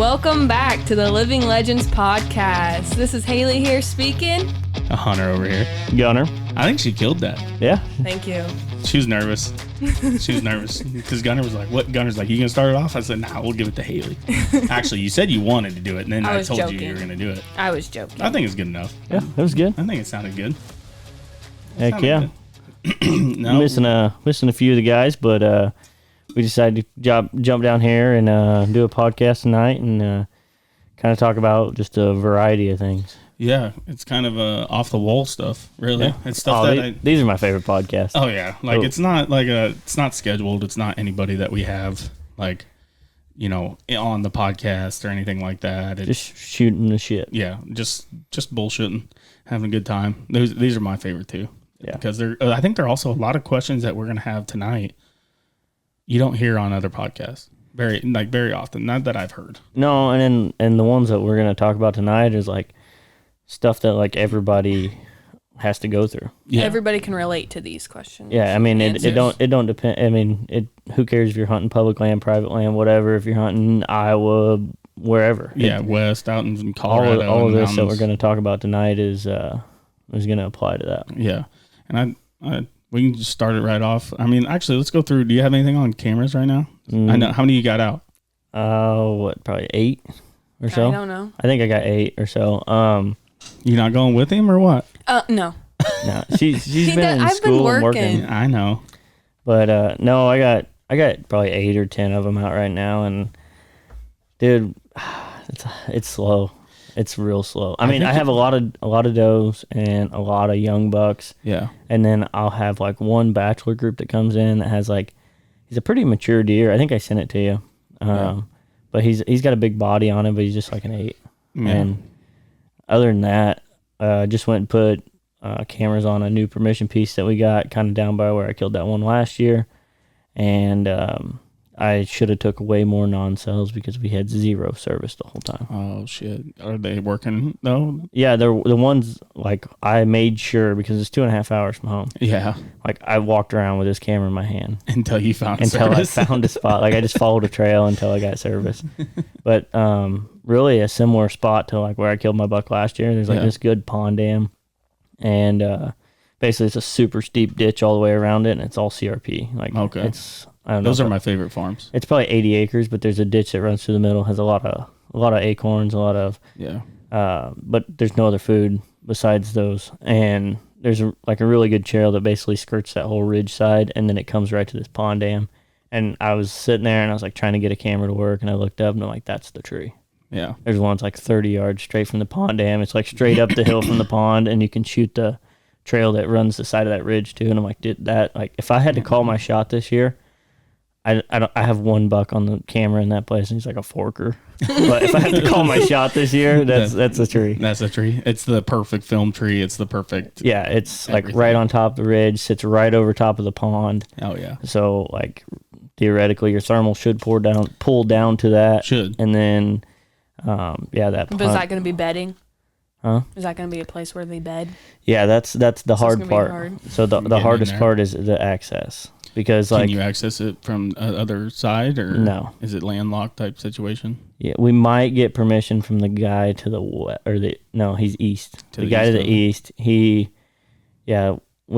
Welcome back to the Living Legends podcast. This is Haley here speaking. A Hunter over here. Gunner. I think she killed that. Yeah. Thank you. She was nervous. She was nervous because Gunner was like, "What?" Gunner's like, "You gonna start it off?" I said, "Nah, we'll give it to Haley." Actually, you said you wanted to do it, and then I told joking. you were gonna do it. I was joking. I think it's good enough. Yeah, it was good. I think it sounded good. Heck yeah. No. Missing a few of the guys, but we decided to jump down here and do a podcast tonight and kind of talk about just a variety of things. Yeah, it's kind of off the wall stuff, really. Yeah. It's stuff these are my favorite podcasts. Oh yeah, like it's not it's not scheduled. It's not anybody that we have like, you know, on the podcast or anything like that. It's just shooting the shit. Yeah, just bullshitting, having a good time. These are my favorite too. Yeah, because I think there are also a lot of questions that we're gonna have tonight you don't hear on other podcasts very often. Not that I've heard. No, and the ones that we're gonna talk about tonight is like stuff that like everybody has to go through. Yeah. Everybody can relate to these questions. Yeah, I mean it don't depend. I mean who cares if you're hunting public land, private land, whatever. If you're hunting Iowa, wherever. West out in Colorado. All of this that we're going to talk about tonight is going to apply to that. Yeah, and I we can just start it right off. I mean, actually, let's go through. Do you have anything on cameras right now? I know how many you got out. Probably 8 or so. I don't know. I think I got 8 or so. You not going with him or what? No. No, she's been in school and working. I know, but no, I got probably 8 or 10 of them out right now, and dude, it's slow. It's real slow. I mean, I have a lot of does and a lot of young bucks. Yeah, and then I'll have like one bachelor group that comes in that has like he's a pretty mature deer. I think I sent it to you. But he's got a big body on him, but he's just like an 8. Yeah. And other than that, just went and put cameras on a new permission piece that we got kind of down by where I killed that one last year. And I should have took way more non-cells because we had 0 service the whole time. Oh, shit. Are they working, though? Yeah, they're the ones, like, I made sure, because it's 2.5 hours from home. Yeah. Like, I walked around with this camera in my hand. Until you found service. I found a spot. Like, I just followed a trail until I got service. But really a similar spot to, like, where I killed my buck last year. There's, like, this good pond dam. And basically, it's a super steep ditch all the way around it, and it's all CRP. Like, okay. It's... I don't know. Those are my favorite farms. It's probably 80 acres, but there's a ditch that runs through the middle, has a lot of acorns, a lot of but there's no other food besides those. And there's a really good trail that basically skirts that whole ridge side, and then it comes right to this pond dam. And I was sitting there and I was like trying to get a camera to work, and I looked up and I'm like, that's the tree. Yeah. There's one that's like 30 yards straight from the pond dam. It's like straight up the hill from the pond, and you can shoot the trail that runs the side of that ridge too. And I'm like, if I had to call my shot this year, I have one buck on the camera in that place, and he's like a forker. But if I have to call my shot this year, that's a tree. That's a tree. It's the perfect film tree. It's the perfect. Yeah, it's everything. Like right on top of the ridge, sits right over top of the pond. Oh yeah. So like theoretically, your thermal should pull down to that. Should. And then, that. But is that going to be bedding? Huh? Is that going to be a place where they bed? Yeah, that's the hard part. So the hardest part is the access. Because can you access it from other side, or no? Is it landlocked type situation? Yeah, we might get permission from the guy to the west, he's east. The guy to the east, we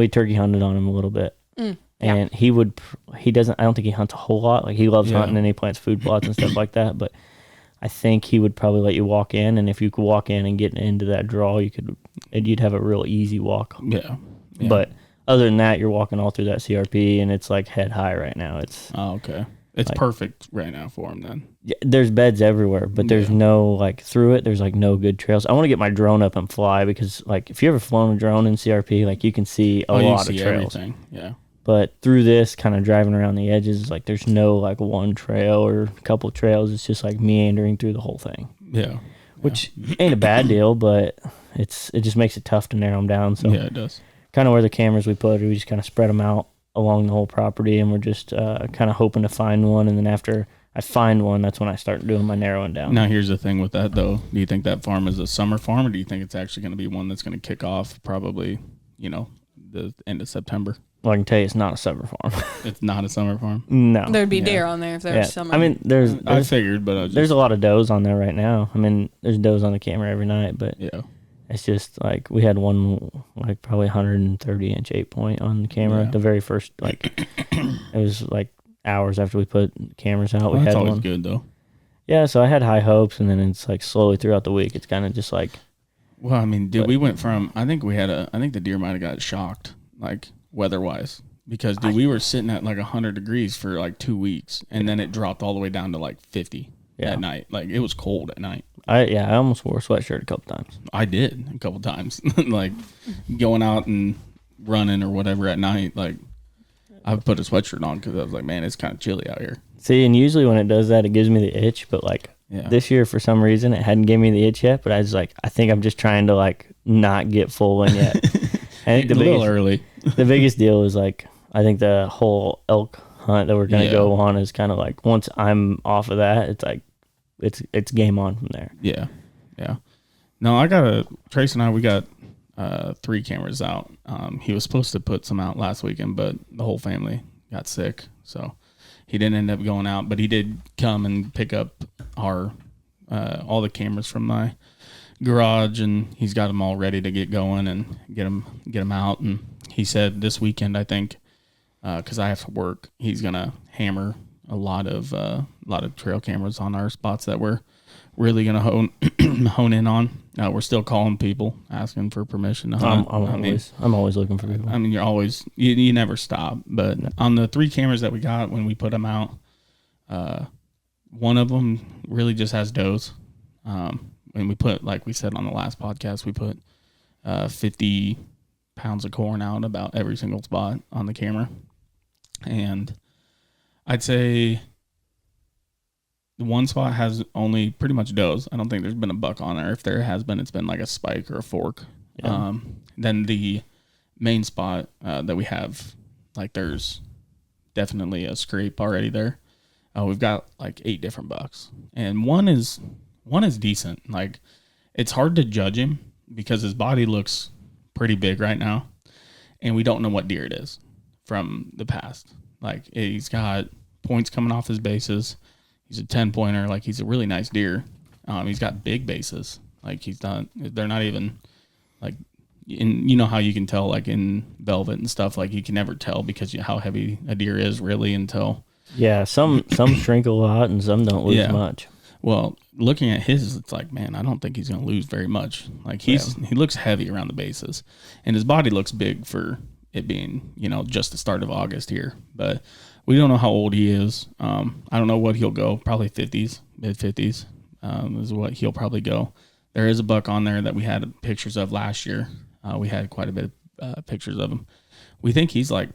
turkey hunted on him a little bit, and he doesn't. I don't think he hunts a whole lot. Like he loves hunting and he plants food plots and stuff like that. But I think he would probably let you walk in, and if you could walk in and get into that draw, you'd have a real easy walk. Yeah. But other than that, you're walking all through that CRP, and it's like head high right now. It's okay. It's like, perfect right now for him then. Yeah, there's beds everywhere, but there's no through it. There's like no good trails. I want to get my drone up and fly, because like if you ever flown a drone in CRP, like you can see a lot of trails. Everything. Yeah. But through this, kind of driving around the edges, like there's no like one trail or a couple of trails. It's just like meandering through the whole thing. Yeah. Which ain't a bad deal, but it just makes it tough to narrow them down. So yeah, it does. Kind of where the cameras we put, we just kind of spread them out along the whole property, and we're just kind of hoping to find one. And then after I find one, that's when I start doing my narrowing down. Now, here's the thing with that, though. Do you think that farm is a summer farm, or do you think it's actually going to be one that's going to kick off probably, the end of September? Well, I can tell you it's not a summer farm. It's not a summer farm. No. There'd be deer on there if there was summer. I mean, there's I figured, but there's a lot of does on there right now. I mean, there's does on the camera every night, but yeah. It's just like we had one like probably 130-inch 8-point on the camera. Yeah. The very first it was like hours after we put cameras out. Well, we that's had always one. good though. Yeah, so I had high hopes, and then it's like slowly throughout the week, it's kind of just like. Well, I mean, dude, we went from I think the deer might have got shocked like weather wise because we were sitting at like 100 degrees for like 2 weeks, and then it dropped all the way down to like 50 at night. Like it was cold at night. I almost wore a sweatshirt a couple times. I did a couple times, like going out and running or whatever at night. Like I put a sweatshirt on because I was like, man, it's kind of chilly out here. See, and usually when it does that, it gives me the itch. But like this year, for some reason, it hadn't given me the itch yet. But I was like, I think I'm just trying to like not get full in yet. I think a little early. The biggest deal is like I think the whole elk hunt that we're gonna go on is kind of like once I'm off of that, it's like. It's game on from there. Yeah. No, Trace and I, we got 3 cameras out. He was supposed to put some out last weekend, but the whole family got sick, so he didn't end up going out. But he did come and pick up our all the cameras from my garage, and he's got them all ready to get going and get them out. And he said this weekend, I think, because I have to work, he's gonna hammer a lot of trail cameras on our spots that we're really gonna hone in on. We're still calling people asking for permission to hunt. I'm always looking for people. I mean, you never stop. But on the 3 cameras that we got when we put them out, one of them really just has does. And we put, like we said on the last podcast, we put 50 pounds of corn out about every single spot on the camera, and I'd say the one spot has only pretty much does. I don't think there's been a buck on there. If there has been, it's been like a spike or a fork. Yeah. Then the main spot that we have, like there's definitely a scrape already there. We've got like 8 different bucks, and one is decent. Like it's hard to judge him because his body looks pretty big right now, and we don't know what deer it is from the past. Like he's got points coming off his bases. He's a 10-pointer. Like he's a really nice deer. He's got big bases. Like they're not even like you know how you can tell like in velvet and stuff, like you can never tell because how heavy a deer is really until. Yeah. Some shrink a lot and some don't lose much. Well, looking at his, it's like, man, I don't think he's going to lose very much. Like he looks heavy around the bases, and his body looks big for it being, just the start of August here. But we don't know how old he is. I don't know what he'll go. Probably 50s, mid 50s is what he'll probably go. There is a buck on there that we had pictures of last year. We had quite a bit of pictures of him. We think he's like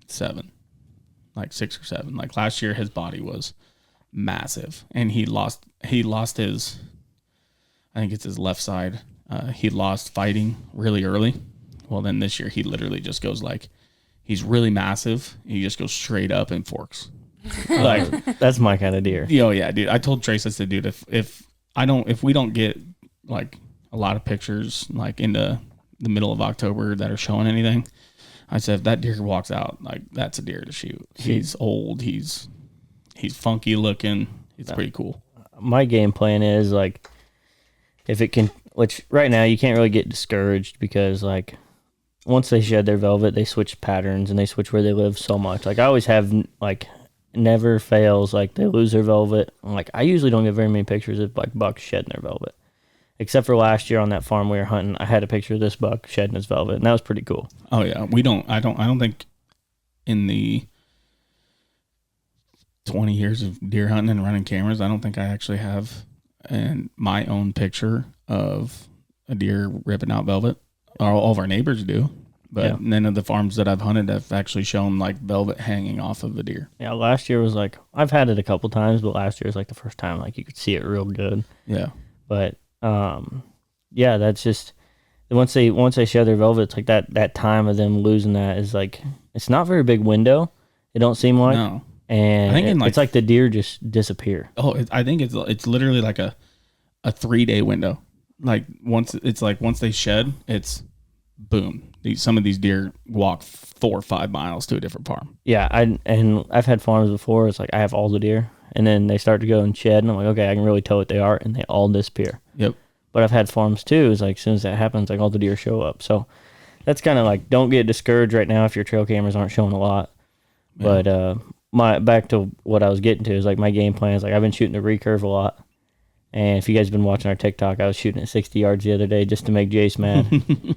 7, like 6 or 7. Like last year, his body was massive, and he lost his, I think it's his left side. He lost fighting really early. Well, then this year he literally just goes like, he's really massive. He just goes straight up and forks. Like that's my kind of deer. Oh yeah, dude. I told Trace, I said, dude, if we don't get like a lot of pictures like into the middle of October that are showing anything, I said if that deer walks out, like that's a deer to shoot. He's old. He's funky looking. It's pretty cool. My game plan is like if it can, which right now you can't really get discouraged because like once they shed their velvet, they switch patterns and they switch where they live so much. Like I always have like never fails. Like they lose their velvet. Like I usually don't get very many pictures of like bucks shedding their velvet, except for last year on that farm we were hunting. I had a picture of this buck shedding his velvet, and that was pretty cool. Oh yeah, I don't think in the 20 years of deer hunting and running cameras, I don't think I actually have my own picture of a deer ripping out velvet. All of our neighbors do, but none of the farms that I've hunted have actually shown like velvet hanging off of a deer. Yeah, last year was like, I've had it a couple times, but last year was like the first time like you could see it real good. Yeah. But yeah, that's just once they shed their velvet, it's like that time of them losing that is like it's not a very big window. It don't seem like. No. And I think it's like the deer just disappear. Oh, I think it's literally like a 3-day window. Like once they shed, it's boom. some of these deer walk 4 or 5 miles to a different farm. Yeah, I've had farms before. It's like I have all the deer, and then they start to go and shed, and I'm like, okay, I can really tell what they are, and they all disappear. Yep. But I've had farms too. It's like as soon as that happens, like all the deer show up. So that's kind of like, don't get discouraged right now if your trail cameras aren't showing a lot. Yeah. But my back to what I was getting to is like my game plan is like I've been shooting the recurve a lot. And if you guys have been watching our TikTok, I was shooting at 60 yards the other day just to make Jace mad.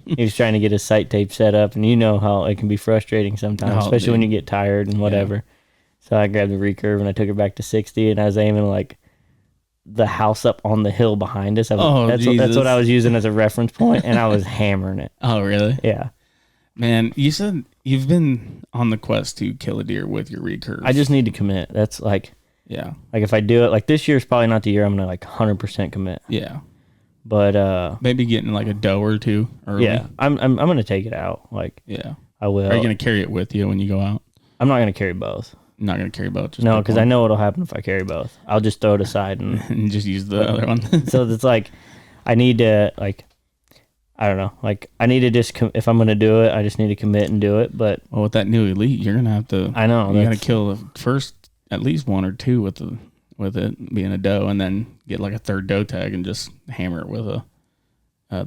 He was trying to get his sight tape set up, and you know how it can be frustrating sometimes, especially when you get tired and whatever. Yeah. So I grabbed the recurve and I took it back to 60, and I was aiming like the house up on the hill behind us. That's what I was using as a reference point, and I was hammering it. Oh, really? Yeah. Man, you said you've been on the quest to kill a deer with your recurve. I just need to commit. That's like... Yeah. Like if I do it, like this year's probably not the year I'm going to like 100% commit. Yeah. But maybe getting like a doe or two early. Yeah. I'm going to take it out. Like, yeah. I will. Are you going to carry it with you when you go out? I'm not going to carry both. You're not going to carry both? No, because I know what'll happen if I carry both. I'll just throw it aside and just use the other one. So it's like, I need to like, I don't know. Like I need to just, if I'm going to do it, I just need to commit and do it. But well, with that new elite, you're going to have to, I know. You got to kill the first, at least 1 or 2 with it being a doe, and then get like a third doe tag and just hammer it with the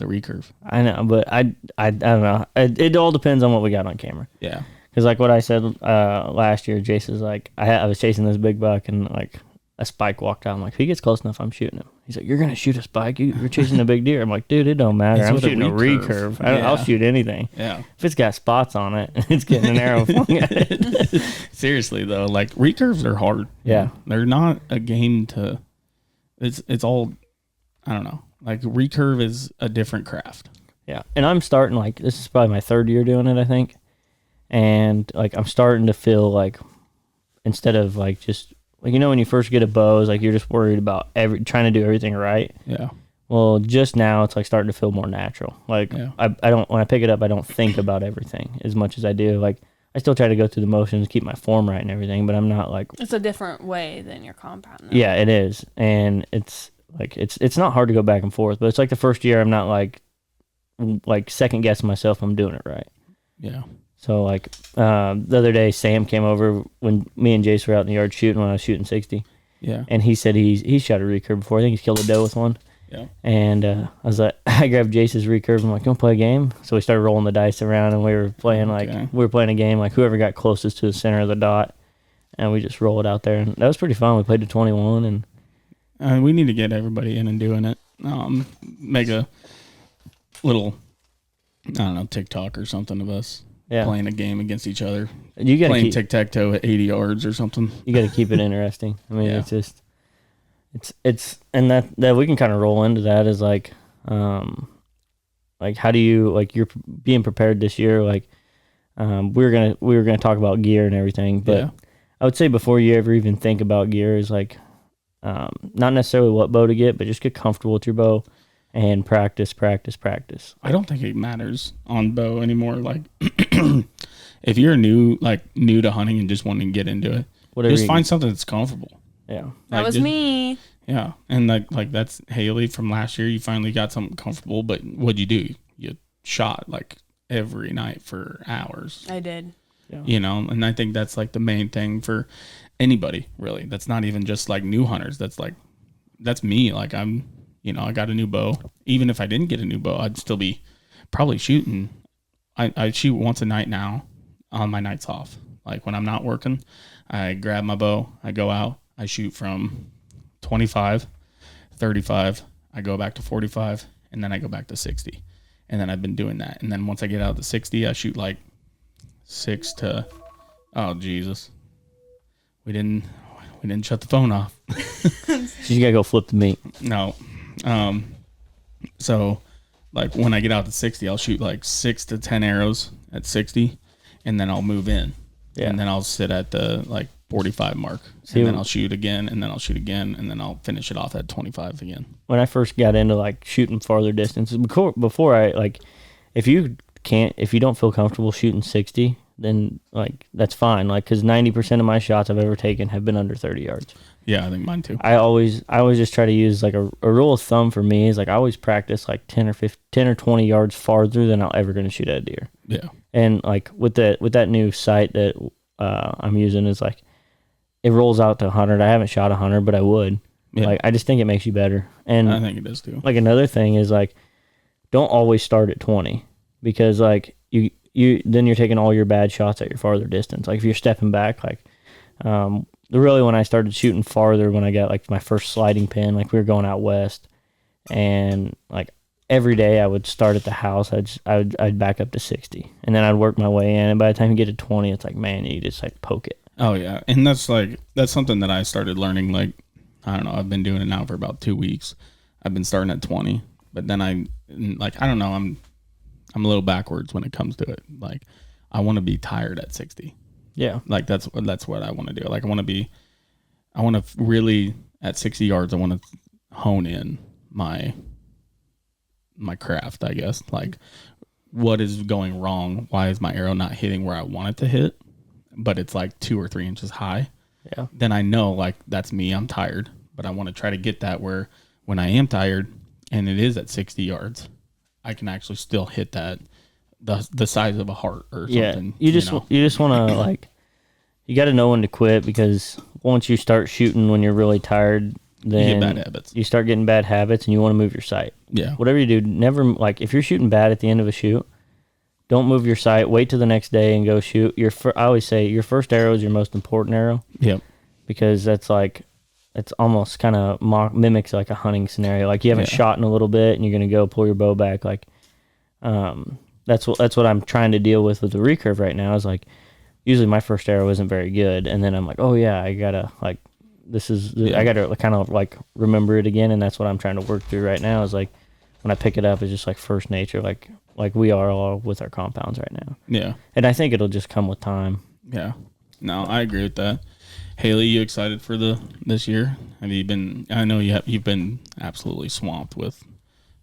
recurve. I know, but I don't know. It all depends on what we got on camera. Yeah. Because like what I said last year, Jason's like, I was chasing this big buck, and like a spike walked out. I'm like, if he gets close enough, I'm shooting him. He's like, you're gonna shoot a spike? You're chasing a big deer. I'm like, dude, it don't matter. I'm shooting a recurve. I'll shoot anything. Yeah. If it's got spots on it, it's getting an arrow flung at it. Seriously though, like recurves are hard. Yeah. They're not a game to. It's all, I don't know. Like recurve is a different craft. Yeah, and I'm starting like this is probably my 3rd year doing it, I think, and like I'm starting to feel like instead of like just. Like, you know, when you first get a bow, it's like you're just worried about trying to do everything right. Yeah. Well, just now it's like starting to feel more natural. Like I don't, when I pick it up, I don't think about everything as much as I do. Like I still try to go through the motions, keep my form right and everything, but I'm not like. It's a different way than your compound. Though. Yeah, it is, and it's like it's not hard to go back and forth, but it's like the first year I'm not like second guessing myself. I'm doing it right. Yeah. So, like, the other day, Sam came over when me and Jace were out in the yard shooting when I was shooting 60. Yeah. And he said he shot a recurve before. I think he's killed a doe with one. Yeah. And I was like, I grabbed Jace's recurve. I'm like, you want to play a game? So we started rolling the dice around, and we were playing, a game, like, whoever got closest to the center of the dot. And we just roll it out there. And that was pretty fun. We played to 21. And we need to get everybody in and doing it. Make a little, I don't know, TikTok or something of us. Yeah. Playing a game against each other. You gotta playing tic-tac-toe at 80 yards or something. You got to keep it interesting. I mean, it's just, it's, and that we can kind of roll into that is like how do you, like you're being prepared this year, like we were gonna talk about gear and everything, but I would say before you ever even think about gear is like, not necessarily what bow to get, but just get comfortable with your bow. And practice. I don't think it matters on bow anymore. Like, if you're new to hunting and just wanting to get into it, just find something that's comfortable. Yeah, that was me. Yeah, and like that's Haley from last year. You finally got something comfortable, but what'd you do? You shot like every night for hours. I did. Yeah. You know, and I think that's like the main thing for anybody really. That's not even just like new hunters. That's me. Like I got a new bow. Even if I didn't get a new bow, I'd still be probably shooting. I shoot once a night now on my nights off. Like when I'm not working, I grab my bow, I go out, I shoot from 25, 35, I go back to 45, and then I go back to 60. And then I've been doing that. And then once I get out to 60, I shoot like 6 to, oh, Jesus. We didn't shut the phone off. You got to go flip the meat. No. So like when I get out to 60, I'll shoot like 6 to 10 arrows at 60, and then I'll move in. Yeah. And then I'll sit at the like 45 mark. And then I'll shoot again, and then I'll shoot again, and then I'll finish it off at 25 again. When I first got into like shooting farther distances, before I like, if you don't feel comfortable shooting 60, then like that's fine. Like, because 90% of my shots I've ever taken have been under 30 yards. Yeah, I think mine too. I always just try to use like a rule of thumb for me is like I always practice like 10 or 20 yards farther than I'm ever going to shoot at a deer. Yeah. And like with that new sight that I'm using is like it rolls out to 100. I haven't shot 100, but I would. Yeah. Like I just think it makes you better. And I think it does too. Like another thing is like don't always start at 20 because like you then you're taking all your bad shots at your farther distance. Like if you're stepping back, like really when I started shooting farther, when I got like my first sliding pin, like we were going out west, and like every day I would start at the house, I'd back up to 60, and then I'd work my way in, and by the time you get to 20, it's like, man, you just like poke it. Oh yeah, and that's something that I started learning. Like I don't know, I've been doing it now for about 2 weeks. I've been starting at 20, but then I don't know, I'm a little backwards when it comes to it. Like I want to be tired at 60. Yeah. Like that's what I want to do. Like I want to really at 60 yards, I want to hone in my craft, I guess. Like what is going wrong? Why is my arrow not hitting where I want it to hit? But it's like 2 or 3 inches high. Yeah. Then I know like that's me. I'm tired, but I want to try to get that where when I am tired and it is at 60 yards, I can actually still hit that. The size of a heart or something. You just want to like, you got to know when to quit because once you start shooting when you're really tired, then you get bad habits. You start getting bad habits and you want to move your sight. Yeah. Whatever you do, never like if you're shooting bad at the end of a shoot, don't move your sight. Wait till the next day and go shoot. I always say your first arrow is your most important arrow. Yep. Because that's like, it's almost kind of mimics like a hunting scenario. Like you haven't shot in a little bit and you're going to go pull your bow back. Like, that's what I'm trying to deal with the recurve right now is like, usually my first arrow isn't very good. And then I'm like, oh yeah, I gotta like, I gotta kind of like remember it again. And that's what I'm trying to work through right now is like, when I pick it up, it's just like first nature, like we are all with our compounds right now. Yeah. And I think it'll just come with time. Yeah. No, I agree with that. Haley, you excited for this year? Have you been, I know you've been absolutely swamped with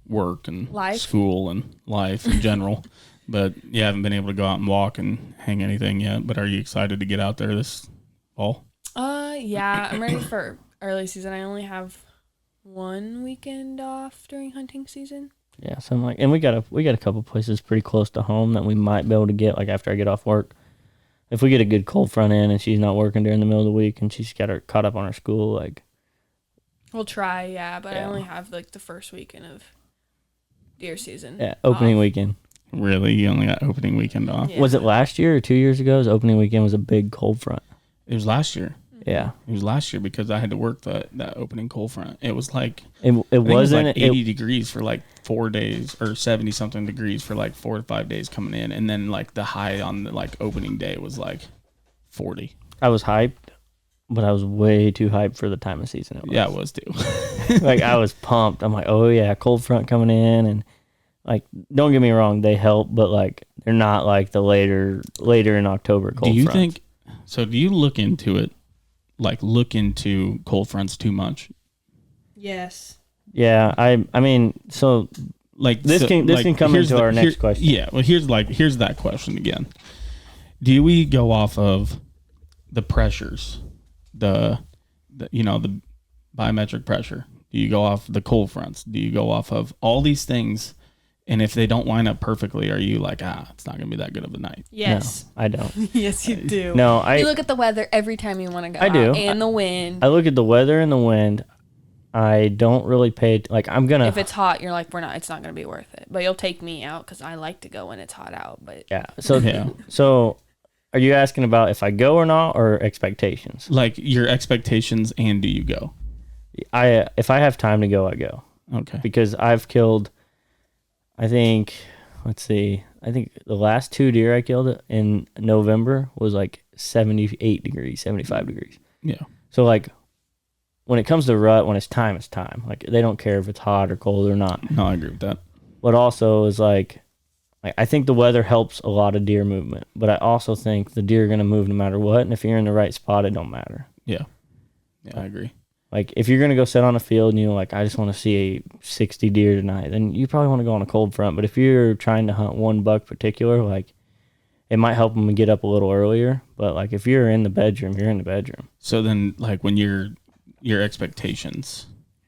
work and school and life in general, but you haven't been able to go out and walk and hang anything yet. But are you excited to get out there this fall? Yeah, I'm ready for early season. I only have 1 weekend off during hunting season. Yeah, so I'm like, and we got a couple places pretty close to home that we might be able to get like after I get off work. If we get a good cold front in and she's not working during the middle of the week and she's got her caught up on her school, like we'll try, but I only have like the first weekend of deer season. Yeah, opening weekend. Really? You only got opening weekend off? Yeah. Was it last year or 2 years ago? His opening weekend was a big cold front. It was last year. Yeah. It was last year because I had to work that opening cold front. It was like it wasn't like 80 degrees for like 4 days or 70 something degrees for like 4 to 5 days coming in, and then like the high on the like opening day was like 40. I was hyped, but I was way too hyped for the time of season it was. Yeah, I was too. Like I was pumped. I'm like, oh yeah, cold front coming in, and like don't get me wrong, they help, but like they're not like the later in October cold fronts. Do you look into it? Like look into cold fronts too much? Yes. Yeah, I mean, so like this can come into our next question. Yeah, well here's that question again. Do we go off of the pressures, the biometric pressure? Do you go off the cold fronts? Do you go off of all these things? And if they don't line up perfectly, are you like, it's not going to be that good of a night? Yes. No, I don't. Yes, you do. No, you look at the weather every time you want to go I do. And the wind. I look at the weather and the wind. I don't really pay, if it's hot, you're like, it's not going to be worth it. But you'll take me out because I like to go when it's hot out. But yeah. So are you asking about if I go or not, or expectations? Like your expectations, and do you go? If I have time to go, I go. Okay. Because I've killed, I think the last 2 deer I killed in November was like 78 degrees, 75 degrees. Yeah. So like when it comes to rut, when it's time, it's time. Like they don't care if it's hot or cold or not. No, I agree with that. But also is like I think the weather helps a lot of deer movement, but I also think the deer are going to move no matter what. And if you're in the right spot, it don't matter. Yeah. Yeah, I agree. Like if you're going to go sit on a field and you're like, I just want to see 60 deer tonight, then you probably want to go on a cold front. But if you're trying to hunt one buck particular, like it might help them get up a little earlier. But like if you're in the bedroom, you're in the bedroom. So then, like when your expectations,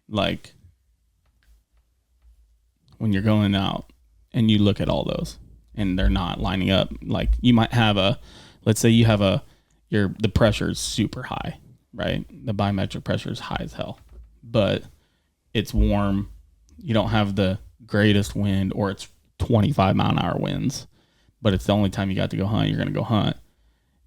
like when you're going out and you look at all those and they're not lining up, like you might have let's say you have the pressure is super high, right? The biometric pressure is high as hell, but it's warm. You don't have the greatest wind, or it's 25-mile-an-hour winds, but it's the only time you got to go hunt. You're going to go hunt.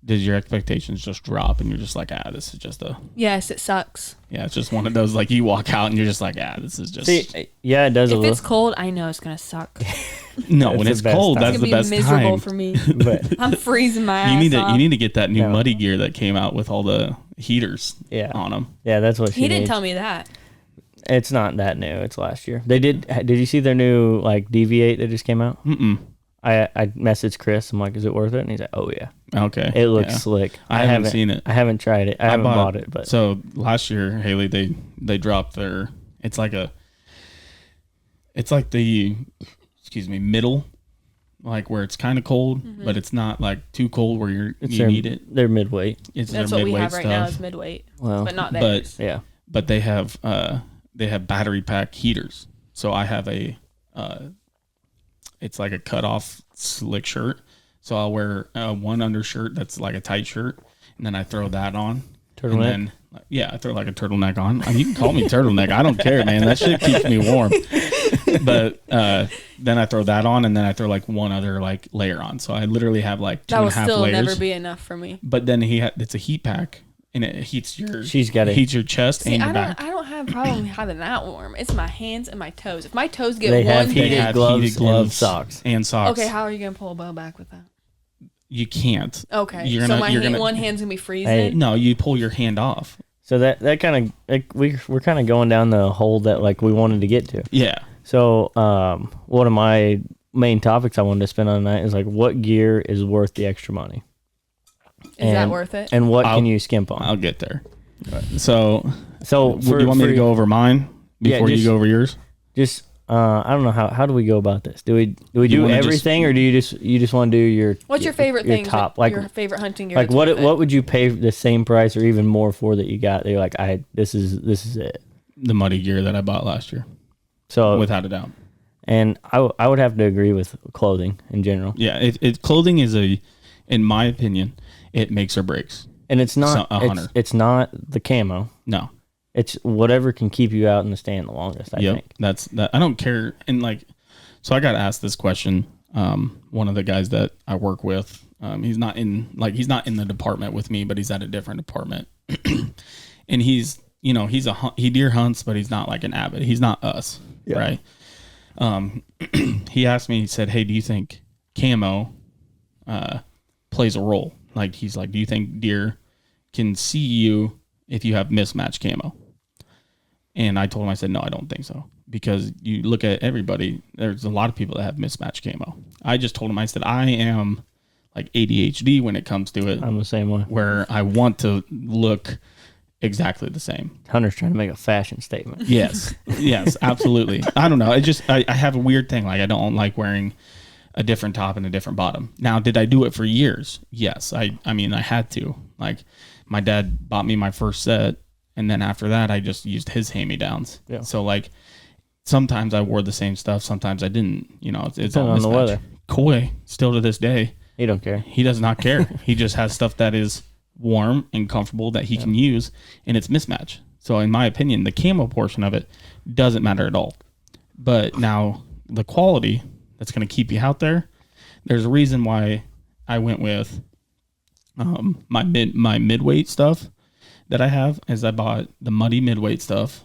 Does your expectations just drop and you're just like, this is just Yes, it sucks. yeah, it's just one of those, like you walk out and you're just like, this is just. See, yeah, it does. If it's cold, I know it's going to suck. No, when it's cold, that's It's the going best to be miserable time. for me. But I'm freezing my ass off. You need to get that new muddy gear that came out with all the heaters on them. Yeah, that's what He didn't needs. tell me that. It's not that new. It's last year. They did. Did you see their new like DV8 that just came out? Mm-mm. I messaged Chris. I'm like, is it worth it? And he's like, oh yeah. Okay. It looks slick. I haven't seen it. I haven't tried it. I haven't bought it. But so last year, Haley, they dropped their. It's like the, middle, like where it's kind of cold, but it's not like too cold where you need it. They're midweight. It's That's their what we midweight have right stuff. now is midweight, Well, but not theirs. yeah. But they have battery pack heaters. So I have it's like a cut off slick shirt. So I'll wear one undershirt that's like a tight shirt, and then I throw that on. Turtleneck? And then, I throw like a turtleneck on. I mean, you can call me turtleneck. I don't care, man. That shit keeps me warm. But then I throw that on, and then I throw like one other like layer on. So I literally have like two and a half layers. That will still never be enough for me. But then it's a heat pack, and it heats your. Heats your chest and your back. I don't have a problem having that warm. It's my hands and my toes. If my toes get they one have heated gloves and socks. And socks. Okay, how are you gonna pull a bow back with that? You can't. Okay, so one hand's gonna be freezing. Hey, no, you pull your hand off. So that kind of we're kind of going down the hole that like we wanted to get to. Yeah. So one of my main topics I wanted to spend on tonight is like what gear is worth the extra money. Is that worth it? And what can you skimp on? I'll get there. So do you want me to go over mine before you go over yours? Just I don't know how do we go about this? Do we do everything, or do you just want to do your what's your favorite thing? Top, like your favorite hunting gear? Like what would you pay the same price or even more for that you got? That you're like this is it. The muddy gear that I bought last year. So without a doubt. And I would have to agree with clothing in general. Yeah, clothing is in my opinion, it makes or breaks. And it's not a hunter. It's not the camo. No. It's whatever can keep you out in the stand the longest, I think. That's that. I don't care. And so I got asked this question. One of the guys that I work with, he's not in the department with me, but he's at a different department. And he deer hunts, but he's not like an avid. He's not us, right? He asked me, he said, hey, do you think camo plays a role? Like, he's like, do you think deer can see you if you have mismatched camo? And I told him, I said, no, I don't think so. Because you look at everybody, there's a lot of people that have mismatched camo. I just told him, I said, I am like ADHD when it comes to it. I'm the same way. Where I want to look exactly the same. Hunter's trying to make a fashion statement. Yes, absolutely. I don't know. I have a weird thing. Like, I don't like wearing a different top and a different bottom. Now, did I do it for years? Yes. I mean, I had to. Like, my dad bought me my first set, and then after that, I just used his hand-me-downs. Yeah. So, like, sometimes I wore the same stuff, sometimes I didn't. It's all on the weather. Coy, still to this day, he don't care. He does not care. He just has stuff that is warm and comfortable that he can use, and it's mismatched. So, in my opinion, the camo portion of it doesn't matter at all. But now, the quality that's going to keep you out there, there's a reason why I went with my midweight stuff that I have, is I bought the muddy midweight stuff.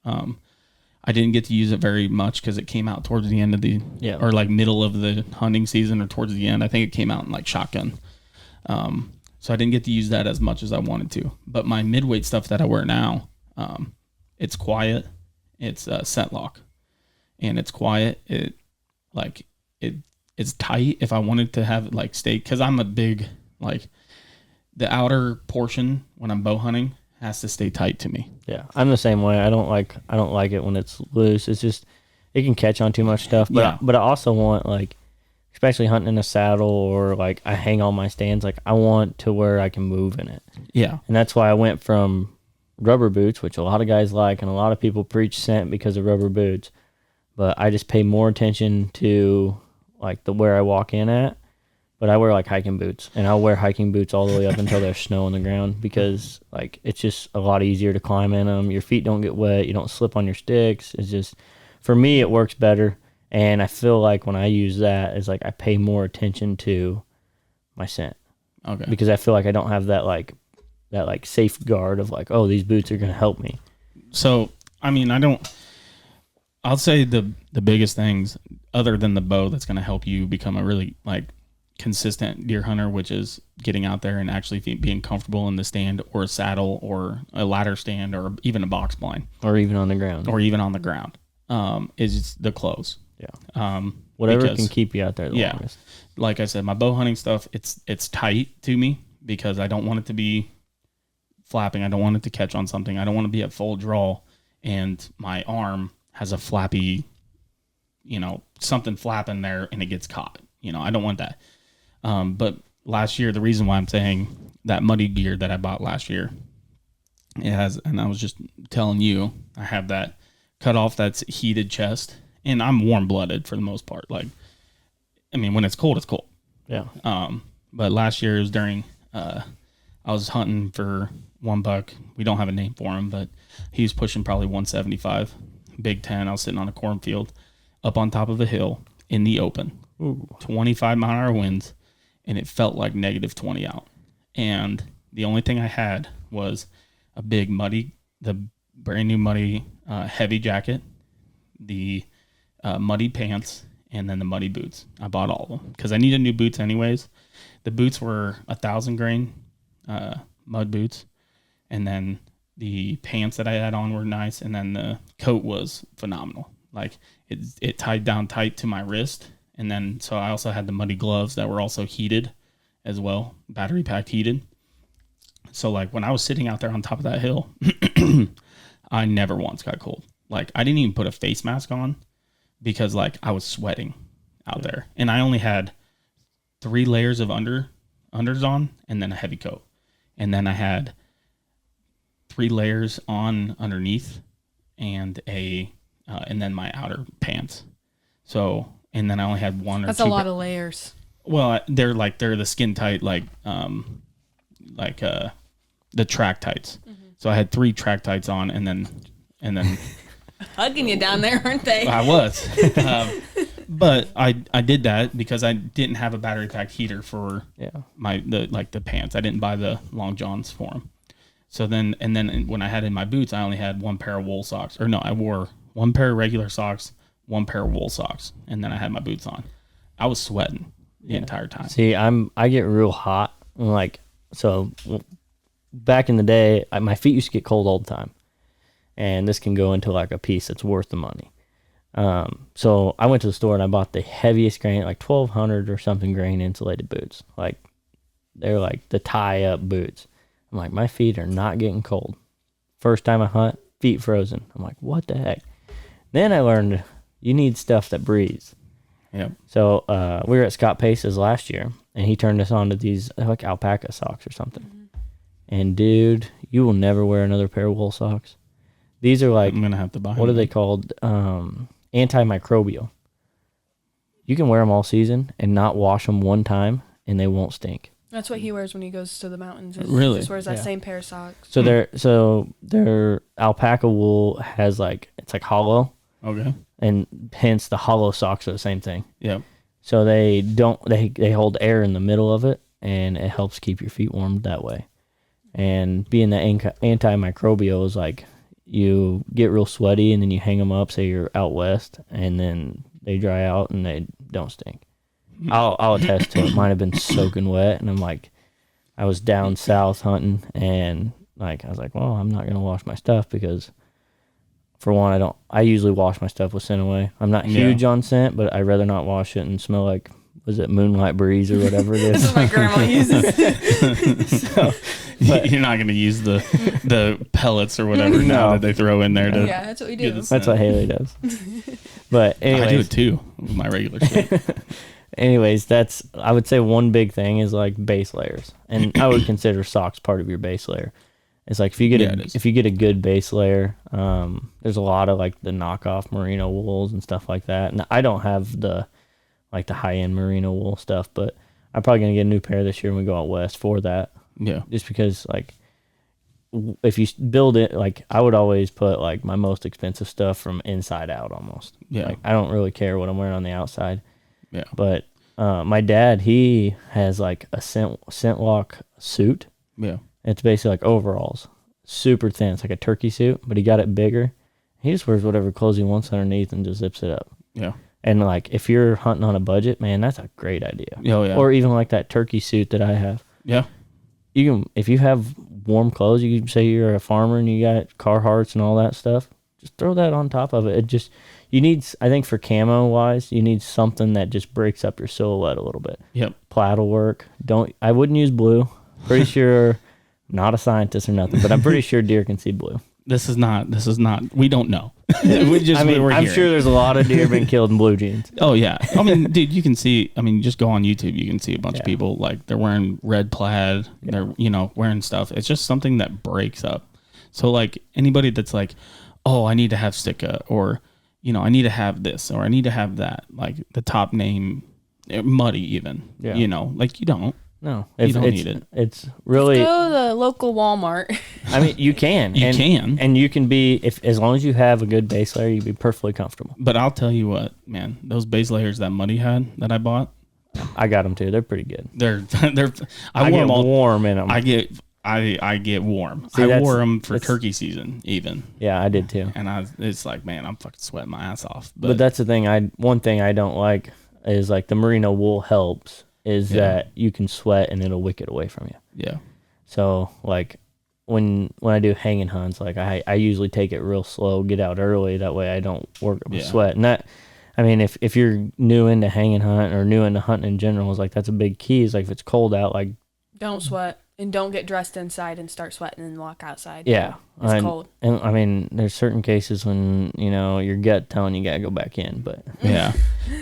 I didn't get to use it very much because it came out towards the end of or like middle of the hunting season or towards the end. I think it came out in like shotgun. So I didn't get to use that as much as I wanted to. But my midweight stuff that I wear now, it's quiet. It's scent lock, and it's quiet. It's tight. If I wanted to have it like stay, because I'm a big like. The outer portion when I'm bow hunting has to stay tight to me. Yeah, I'm the same way. I don't like it when it's loose. It's just it can catch on too much stuff. But I also want, like, especially hunting in a saddle or like I hang all my stands, like I want to where I can move in it. Yeah. And that's why I went from rubber boots, which a lot of guys like, and a lot of people preach scent because of rubber boots. But I just pay more attention to like the where I walk in at. But I wear like hiking boots, and I'll wear hiking boots all the way up until there's snow on the ground, because like it's just a lot easier to climb in them. Your feet don't get wet. You don't slip on your sticks. It's just, for me, it works better. And I feel like when I use that, it's like I pay more attention to my scent. Okay. Because I feel like I don't have that safeguard of like, oh, these boots are going to help me. So, I mean, I'll say the biggest things other than the bow that's going to help you become a really like consistent deer hunter, which is getting out there and actually being comfortable in the stand or a saddle or a ladder stand or even a box blind. Or even on the ground. Is the clothes. Yeah. Whatever can keep you out there the longest. Like I said, my bow hunting stuff, it's tight to me because I don't want it to be flapping. I don't want it to catch on something. I don't want to be at full draw and my arm has a flappy, something flapping there and it gets caught. I don't want that. But last year, the reason why I'm saying that muddy gear that I bought last year, and I was just telling you, I have that cut off that's heated chest, and I'm warm blooded for the most part. Like, I mean, when it's cold, it's cold. Yeah. But last year it was during, I was hunting for one buck. We don't have a name for him, but he was pushing probably 175, Big 10. I was sitting on a cornfield up on top of a hill in the open. Ooh. 25-mile-an-hour winds, and it felt like negative 20 out. And the only thing I had was a big the brand new muddy heavy jacket, the muddy pants, and then the muddy boots. I bought all of them because I needed new boots anyways. The boots were 1,000 grain mud boots, and then the pants that I had on were nice, and then the coat was phenomenal. Like it tied down tight to my wrist. And then, so I also had the muddy gloves that were also heated as well, battery packed heated. So like when I was sitting out there on top of that hill, I never once got cold. Like I didn't even put a face mask on because like I was sweating out there. And I only had 3 layers of unders on and then a heavy coat. And then I had 3 layers on underneath and and then my outer pants. So, and then I only had one or two. That's a lot of layers. Well, they're the skin tight, the track tights. Mm-hmm. So I had 3 track tights on, and then hugging you down there, aren't they? I was, but I did that because I didn't have a battery packed heater for the pants. I didn't buy the long johns for them. So then when I had in my boots, I only had 1 pair of wool socks, or no, I wore 1 pair of regular socks, 1 pair of wool socks, and then I had my boots on. I was sweating the entire time. See, I get real hot. Back in the day, my feet used to get cold all the time, and this can go into like a piece that's worth the money. So I went to the store and I bought the heaviest grain, like 1,200 or something grain insulated boots. Like they're like the tie up boots. I'm like, my feet are not getting cold. First time I hunt, feet frozen. I'm like, what the heck? Then I learned you need stuff that breathes. Yep. So we were at Scott Pace's last year, and he turned us on to these like alpaca socks or something. Mm-hmm. And dude, you will never wear another pair of wool socks. These are like, I'm gonna have to buy. What are they called? Antimicrobial. You can wear them all season and not wash them one time, and they won't stink. That's what he wears when he goes to the mountains. Really? He just wears that same pair of socks. So their alpaca wool has it's like hollow. Okay. And hence the hollow socks are the same thing. Yep. So they hold air in the middle of it, and it helps keep your feet warm that way. And being the antimicrobial is like you get real sweaty and then you hang them up, say you're out west, and then they dry out and they don't stink. I'll attest to it. Mine have been soaking wet, and I'm like, I was down south hunting, and like I was like, well, I'm not gonna wash my stuff because, for one, I usually wash my stuff with Scent Away. I'm not huge on scent, but I'd rather not wash it and smell like, was it Moonlight Breeze or whatever it is? That's what my grandma uses. But you're not gonna use the pellets or whatever that they throw in there to. Yeah, that's what we do. That's what Haley does. But anyway, I do it too with my regular scent. Anyways, I would say one big thing is like base layers, and I would consider socks part of your base layer. It's like if you get a good base layer, there's a lot of like the knockoff merino wools and stuff like that. And I don't have the high end merino wool stuff, but I'm probably gonna get a new pair this year when we go out west for that. Yeah. Just because like if you build it, like I would always put like my most expensive stuff from inside out almost. Yeah. Like I don't really care what I'm wearing on the outside. Yeah. But my dad, he has like a scent lock suit. Yeah. It's basically like overalls, super thin. It's like a turkey suit, but he got it bigger. He just wears whatever clothes he wants underneath and just zips it up. Yeah. And like if you're hunting on a budget, man, that's a great idea. Oh yeah. Or even like that turkey suit that I have. Yeah. You can, if you have warm clothes, you can say you're a farmer and you got Carhartts and all that stuff. Just throw that on top of it. It just, you need, I think for camo wise, you need something that just breaks up your silhouette a little bit. Yep. Plaid will work. I wouldn't use blue. Pretty sure, not a scientist or nothing, but I'm pretty sure deer can see blue. This is not, we don't know. we just, I mean, we're I'm hearing. sure there's a lot of deer been killed in blue jeans. Oh yeah. I mean, dude, you can see, just go on YouTube. You can see a bunch of people like they're wearing red plaid. Yeah. They're, wearing stuff. It's just something that breaks up. So like anybody that's like, oh, I need to have Stika, or, I need to have this, or I need to have that, like the top name, Muddy even, like you don't. No, you don't need it. It's really Just go to the local Walmart. I mean, you can. And you can be, as long as you have a good base layer, you'd be perfectly comfortable. But I'll tell you what, man, those base layers that Muddy had that I bought, I got them too. They're pretty good. I get warm in them. I get warm. See, I wore them for turkey season even. Yeah, I did too. And it's like, man, I'm fucking sweating my ass off. But that's the thing. One thing I don't like is like the merino wool helps. Is that you can sweat and it'll wick it away from you. Yeah. So like when I do hanging hunts, like I usually take it real slow, get out early. That way I don't work up a sweat. And that, I mean, if you're new into hanging hunt or new into hunting in general, is like that's a big key. Is like if it's cold out, like don't sweat and don't get dressed inside and start sweating and walk outside. Yeah. It's cold. And I mean, there's certain cases when, your gut telling you gotta go back in, but yeah.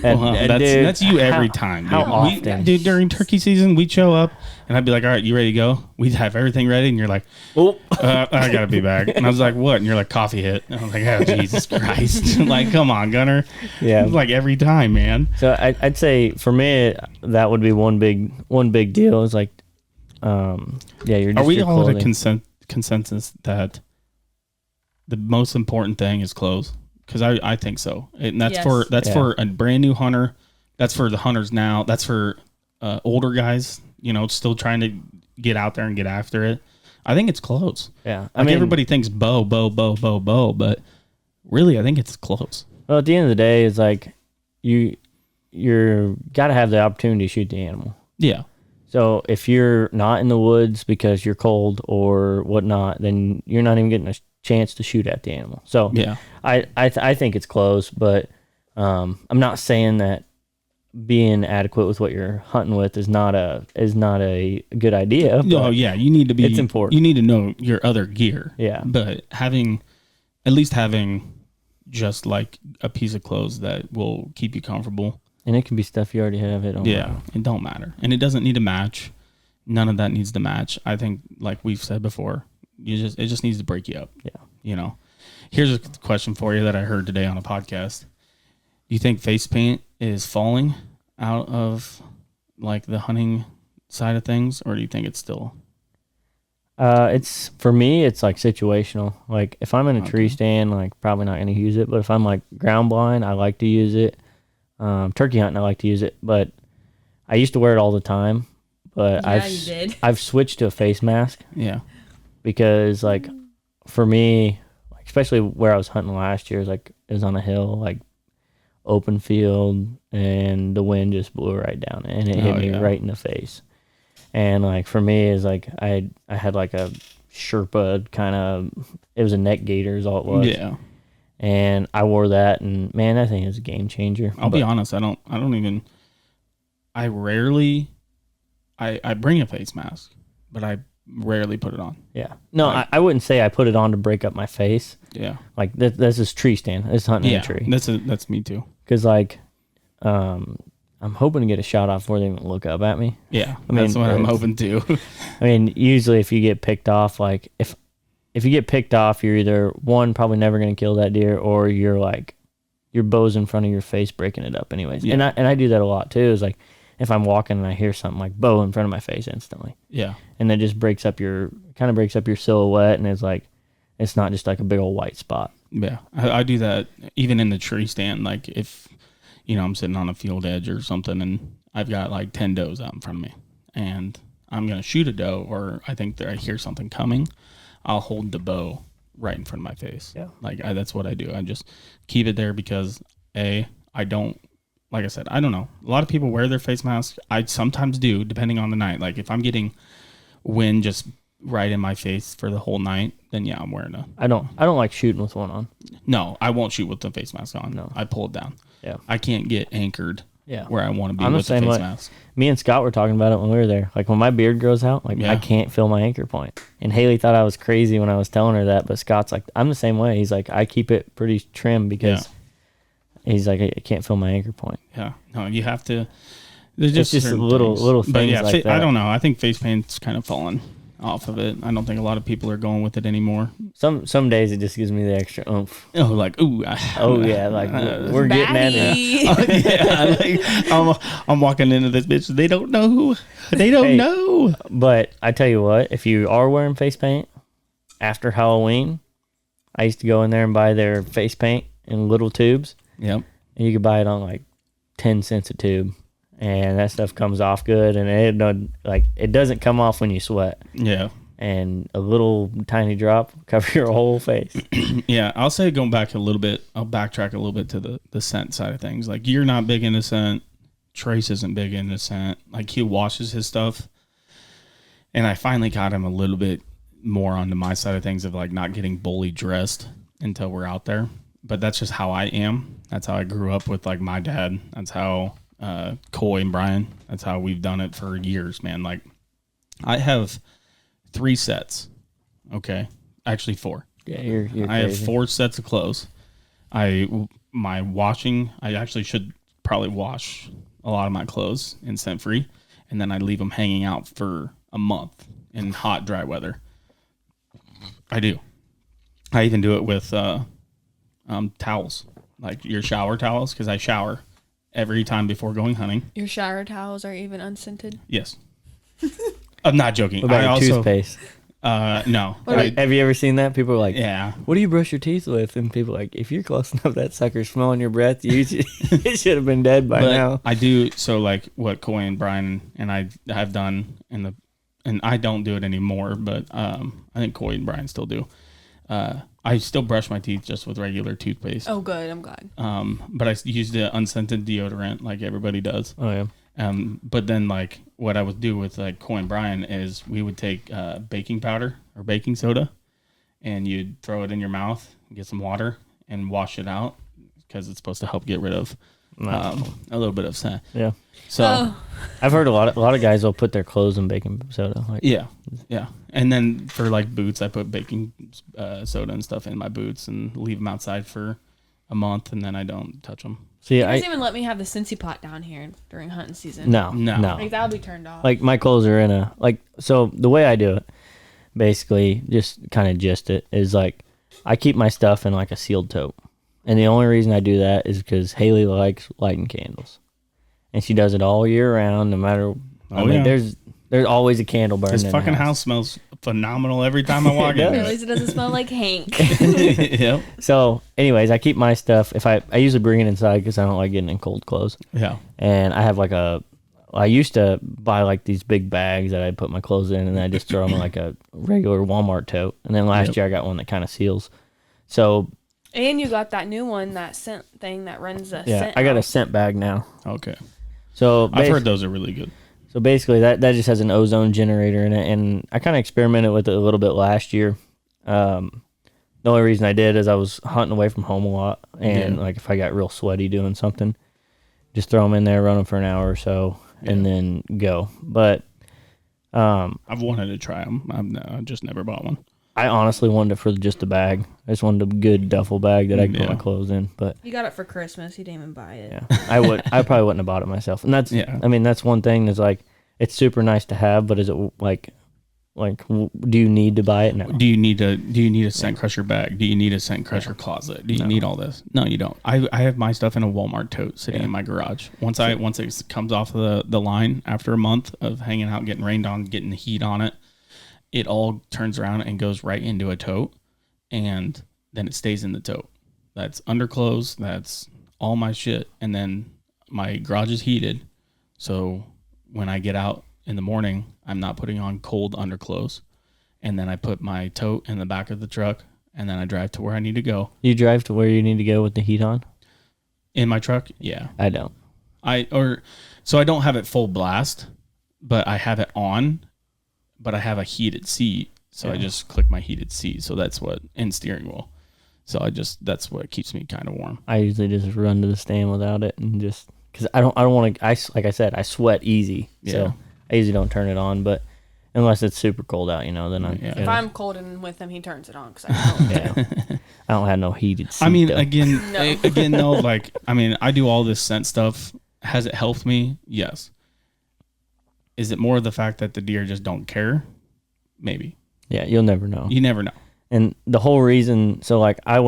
That's you every time. Dude. How often? Dude, during turkey season, we'd show up and I'd be like, all right, you ready to go? We'd have everything ready and you're like, oh, I gotta be back. And I was like, what? And you're like, coffee hit. And I was like, oh, Jesus Christ. Like, come on, Gunner. Yeah. Like every time, man. So I'd say for me, that would be one big deal is like, you're just Are we your all clothing. at a consensus that the most important thing is clothes? Because I think so, and that's for a brand new hunter. That's for the hunters now. That's for older guys. Still trying to get out there and get after it. I think it's clothes. Yeah, I mean, everybody thinks bow, but really, I think it's clothes. Well, at the end of the day, it's like you're got to have the opportunity to shoot the animal. Yeah. So if you're not in the woods because you're cold or whatnot, then you're not even getting a chance to shoot at the animal. So yeah, I think it's close, but I'm not saying that being adequate with what you're hunting with is not a good idea. No, yeah, you need to be. It's important. You need to know your other gear. Yeah, but having just like a piece of clothes that will keep you comfortable. And it can be stuff you already have. It don't matter, and it doesn't need to match. None of that needs to match. I think, like we've said before, it just needs to break you up. Yeah, Here's a question for you that I heard today on a podcast. Do you think face paint is falling out of like the hunting side of things, or do you think it's still? It's for me. It's like situational. Like if I'm in a tree stand, like probably not going to use it. But if I'm like ground blind, I like to use it. Turkey hunting, I like to use it, but I used to wear it all the time. But I've switched to a face mask. Yeah, because like for me, like, especially where I was hunting last year, it was on a hill, like open field, and the wind just blew right down, and it hit me right in the face. And like for me, is like I had like a Sherpa kind of, it was a neck gaiter, is all it was. Yeah. And I wore that, and man, that thing is a game changer. I'll be honest, I rarely bring a face mask, but I rarely put it on. Yeah. No, I wouldn't say I put it on to break up my face. Yeah. Like this is tree stand. It's hunting in a tree. That's me too. Because like, I'm hoping to get a shot off before they even look up at me. Yeah, I mean, that's what I'm hoping to. I mean, usually if you get picked off, like if you get picked off, you're either one, probably never going to kill that deer, or you're like your bow's in front of your face breaking it up anyways. Yeah. And I do that a lot too. Is like if I'm walking and I hear something like bow in front of my face instantly. Yeah. And it just breaks up your silhouette, and it's like it's not just like a big old white spot. Yeah. I do that even in the tree stand. Like if, I'm sitting on a field edge or something and I've got like 10 does out in front of me and I'm going to shoot a doe, or I think that I hear something coming, I'll hold the bow right in front of my face. Yeah. Like that's what I do. I just keep it there because I don't, like I said, I don't know. A lot of people wear their face masks. I sometimes do, depending on the night. Like if I'm getting wind just right in my face for the whole night, then yeah, I'm wearing I don't like shooting with one on. No, I won't shoot with the face mask on. No. I pull it down. Yeah. I can't get anchored Yeah. where I want to be I'm the with the same face way. mask. Me and Scott were talking about it when we were there. Like when my beard grows out, like Yeah. I can't feel my anchor point. And Haley thought I was crazy when I was telling her that, but Scott's like, I'm the same way. He's like, I keep it pretty trim because he's like, I can't feel my anchor point. Yeah. No, you have to. There's just It's just certain little things. But things yeah, like that. I don't know. I think face paint's kind of fallen off of it. I don't think a lot of people are going with it anymore. Some days it just gives me the extra oomph. Oh, like, ooh. Oh yeah, like we're getting at it. Oh, yeah, like, I'm walking into this bitch. They don't know. They don't know. But I tell you what, if you are wearing face paint after Halloween, I used to go in there and buy their face paint in little tubes. Yep. And you could buy it on like 10 cents a tube. And that stuff comes off good, and it doesn't come off when you sweat. Yeah. And a little tiny drop will cover your whole face. Yeah, I'll say going back a little bit, I'll backtrack a little bit to the scent side of things. Like you're not big into scent. Trace isn't big into scent. Like he washes his stuff. And I finally got him a little bit more onto my side of things of like not getting bully dressed until we're out there. But that's just how I am. That's how I grew up with like my dad. That's how Coy and Brian, that's how we've done it for years, man. Like I have 3 sets. Okay. Actually 4. Yeah, you're crazy. I have 4 sets of clothes. My washing, I actually should probably wash a lot of my clothes in scent free, and then I leave them hanging out for a month in hot, dry weather. I do. I even do it with towels, like your shower towels, because I shower every time before going hunting. Your shower towels are even unscented? Yes. I'm not joking. What about I your also, toothpaste? No. Have you ever seen that? People are like, Yeah. what do you brush your teeth with? And people are like, if you're close enough, that sucker's smelling your breath. It should have been dead by now. I do. So like what Coy and Brian and I have done and I don't do it anymore, but I think Coy and Brian still do. I still brush my teeth just with regular toothpaste. Oh, good. I'm glad. But I use the unscented deodorant like everybody does. Oh, yeah. But then like what I would do with like Coy and Brian is we would take baking powder or baking soda and you'd throw it in your mouth, get some water and wash it out because it's supposed to help get rid of a little bit of scent. Yeah. So I've heard a lot of guys will put their clothes in baking soda. Like, yeah. And then for like boots, I put baking soda and stuff in my boots and leave them outside for a month, and then I don't touch them. See, You guys even let me have the Cincy pot down here during hunting season. No. Like that'll be turned off. Like my clothes are in so the way I do it, basically, just kind of gist it, is like I keep my stuff in like a sealed tote. And the only reason I do that is because Haley likes lighting candles. And she does it all year round, no matter. There's always a candle burning. This in the fucking house smells phenomenal every time I walk in. At least it doesn't smell like Hank. Yep. So, anyways, I keep my stuff. I usually bring it inside because I don't like getting in cold clothes. Yeah. And I have I used to buy like these big bags that I put my clothes in, and then I just throw them in like a regular Walmart tote. And then last year I got one that kind of seals. So. And you got that new one, that scent thing that runs the scent. Yeah, I got a scent bag now. Okay. So I've heard those are really good. So basically, that just has an ozone generator in it, and I kind of experimented with it a little bit last year. The only reason I did is I was hunting away from home a lot, and like if I got real sweaty doing something, just throw them in there, run them for an hour or so, and then go. But I've wanted to try them. I've just never bought one. I honestly wanted it for just a bag. I just wanted a good duffel bag that I could put my clothes in. But You got it for Christmas. You didn't even buy it. yeah, I probably wouldn't have bought it myself. And that's, I mean, that's one thing that's like, it's super nice to have, but is it do you need to buy it now? Do you need a scent crusher bag? Do you need a scent crusher closet? Do you need all this? No, you don't. I have my stuff in a Walmart tote sitting in my garage. Once it comes off the line after a month of hanging out, getting rained on, getting the heat on it, it all turns around and goes right into a tote, and then it stays in the tote. That's underclothes. That's all my shit. And then my garage is heated, so when I get out in the morning, I'm not putting on cold underclothes. And then I put my tote in the back of the truck, and then I drive to where I need to go. You drive to where you need to go with the heat on? In my truck? Yeah. I don't. So I don't have it full blast, but I have it on, but I have a heated seat. So I just click my heated seat. So that's and steering wheel. So that's what keeps me kind of warm. I usually just run to the stand without it, and just, because I don't want to, like I said, I sweat easy. Yeah. So I usually don't turn it on, but unless it's super cold out, then If I'm cold and with him, he turns it on because I don't. I don't have no heated seat. I mean, again, though, like, I mean, I do all this scent stuff. Has it helped me? Yes. Is it more the fact that the deer just don't care? Maybe. Yeah, you'll never know. You never know. And the whole reason, so like I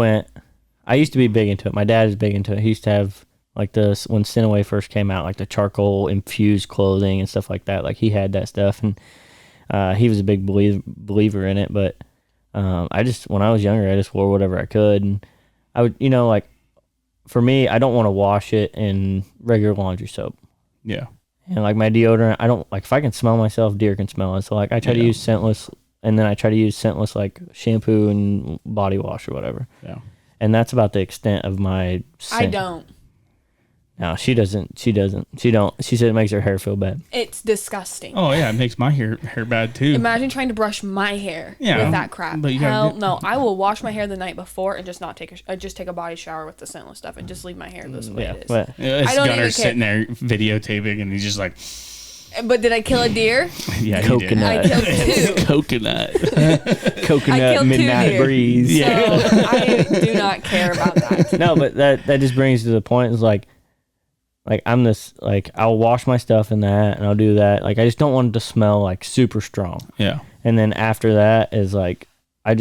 used to be big into it. My dad is big into it. He used to have like when Cineway first came out, like the charcoal infused clothing and stuff like that. Like he had that stuff, and he was a big believer in it. But when I was younger, I just wore whatever I could, and I would, like, for me, I don't want to wash it in regular laundry soap. Yeah. And like my deodorant, I don't like, if I can smell myself, deer can smell it. So like I try to use scentless, and then I try to use scentless like shampoo and body wash or whatever. Yeah. And that's about the extent of my scent. I don't. No, she doesn't. She said it makes her hair feel bad. It's disgusting. Oh yeah, it makes my hair bad too. Imagine trying to brush my hair with that crap. But Hell no, I will wash my hair the night before and just not take take a body shower with the scentless stuff and just leave my hair this way it is. But I don't Gunner's sitting there videotaping, and he's just like. But did I kill a deer? Yeah, coconut. I killed 2. Coconut midnight deer. breeze. So I do not care about that. No, but that just brings to the point is like I'm this, like, I'll wash my stuff in that and I'll do that. Like, I just don't want it to smell like super strong. Yeah. And then after that is like, I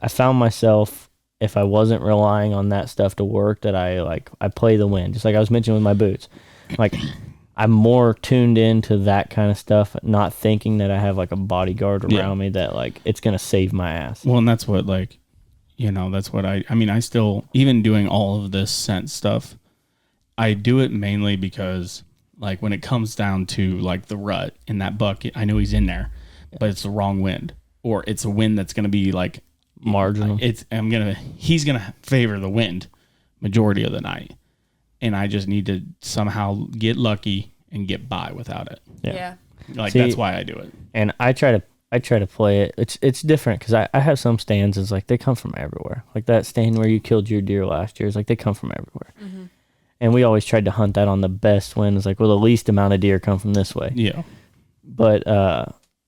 found myself, if I wasn't relying on that stuff to work, that I play the wind. Just like I was mentioning with my boots. Like, I'm more tuned into that kind of stuff, not thinking that I have like a bodyguard around me that like it's going to save my ass. Well, and that's what, like, that's what I mean, I still, even doing all of this scent stuff, I do it mainly because, like, when it comes down to, like, the rut in that bucket, I know he's in there, but it's the wrong wind. Or it's a wind that's going to be, like... marginal. He's going to favor the wind majority of the night. And I just need to somehow get lucky and get by without it. Yeah. Like, that's why I do it. And I try to play it. It's different because I have some stands. It's like they come from everywhere. Like that stand where you killed your deer last year is like they come from everywhere. Mm-hmm. And we always tried to hunt that on the best wind. It's like, well, the least amount of deer come from this way. Yeah. But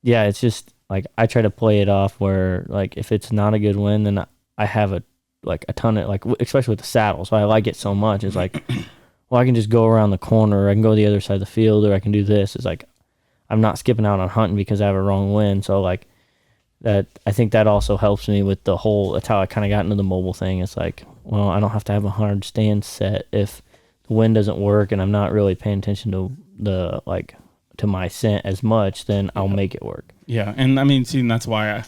it's just like I try to play it off where, like, if it's not a good wind, then I have a ton of, like, especially with the saddles. Why I like it so much is like, well, I can just go around the corner, or I can go to the other side of the field, or I can do this. It's like I'm not skipping out on hunting because I have a wrong wind. So like that, I think that also helps me with the whole. That's how I kind of got into the mobile thing. It's like, well, I don't have to have a hard stand set if the wind doesn't work and I'm not really paying attention to to my scent as much, then I'll make it work. Yeah. And I mean, see, and that's why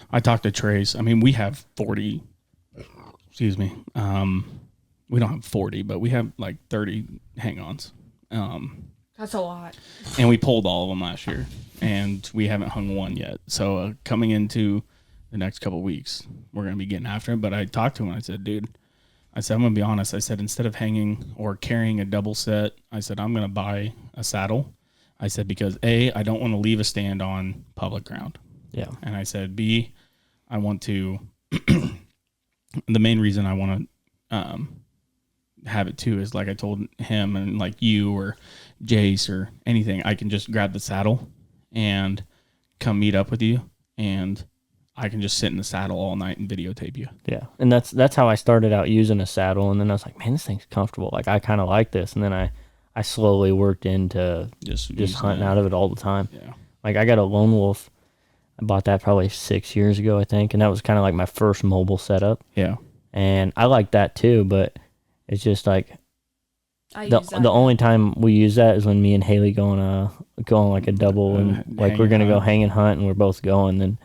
I talked to Trace. I mean, we have 40, excuse me. We don't have 40, but we have like 30 hang-ons. That's a lot. And we pulled all of them last year, and we haven't hung one yet. So coming into the next couple of weeks, we're going to be getting after it. But I talked to him, and I said, dude, I'm going to be honest. I said, instead of hanging or carrying a double set, I said, I'm going to buy a saddle. I said, because A, I don't want to leave a stand on public ground. Yeah. And I said, B, I want to, the main reason I want to have it too is, like I told him and like you or Jace or anything, I can just grab the saddle and come meet up with you, and I can just sit in the saddle all night and videotape you. Yeah, and that's how I started out using a saddle, and then I was like, man, this thing's comfortable. Like I kind of like this, and then I slowly worked into just hunting out of it all the time. Yeah. Like I got a Lone Wolf. I bought that probably 6 years ago, I think, and that was kind of like my first mobile setup. Yeah. And I like that too, but it's just like the only time we use that is when me and Haley go on like a double, and like we're gonna go hang and hunt, and we're both going. Then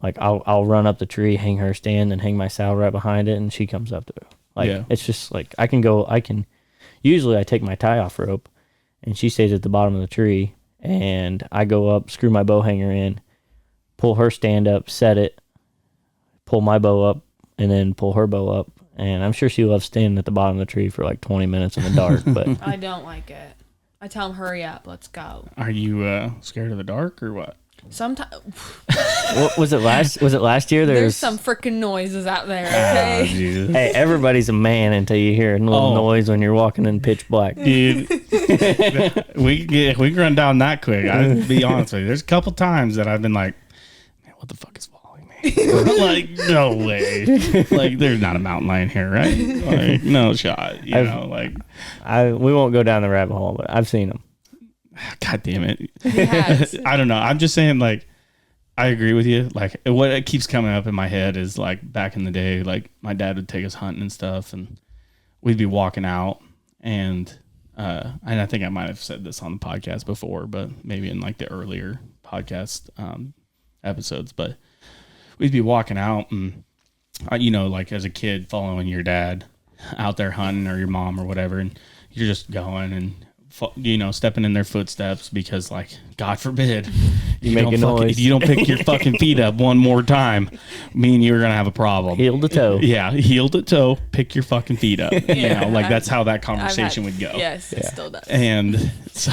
like I'll run up the tree, hang her stand, and hang my saddle right behind it, and she comes up to it. Like it's just like I can. Usually I take my tie off rope, and she stays at the bottom of the tree, and I go up, screw my bow hanger in, pull her stand up, set it, pull my bow up, and then pull her bow up. And I'm sure she loves standing at the bottom of the tree for like 20 minutes in the dark. But I don't like it. I tell him, hurry up, let's go. Are you scared of the dark or what? Sometimes. What was it last year? There's some freaking noises out there. Okay. Hey, everybody's a man until you hear a little noise when you're walking in pitch black. Dude, we can run down that quick. I'll be honest with you. There's a couple times that I've been like, man, what the fuck is following me? Like, no way. Like, there's not a mountain lion here, right? Like, no shot. You know, like. We won't go down the rabbit hole, but I've seen them. God damn it. Yes. I don't know. I'm just saying, like, I agree with you. Like, what keeps coming up in my head is, like, back in the day, like, my dad would take us hunting and stuff, and we'd be walking out, and I think I might have said this on the podcast before, but maybe in, like, the earlier podcast episodes, but we'd be walking out, and, you know, like, as a kid, following your dad out there hunting, or your mom or whatever, and you're just going and, you know, stepping in their footsteps because, like, God forbid you make a noise. If you don't pick your fucking feet up one more time, me and you are gonna have a problem. Heel to toe. Yeah, heel to toe. Pick your fucking feet up. You know, like that's how that conversation would go. Yes, it still does. And so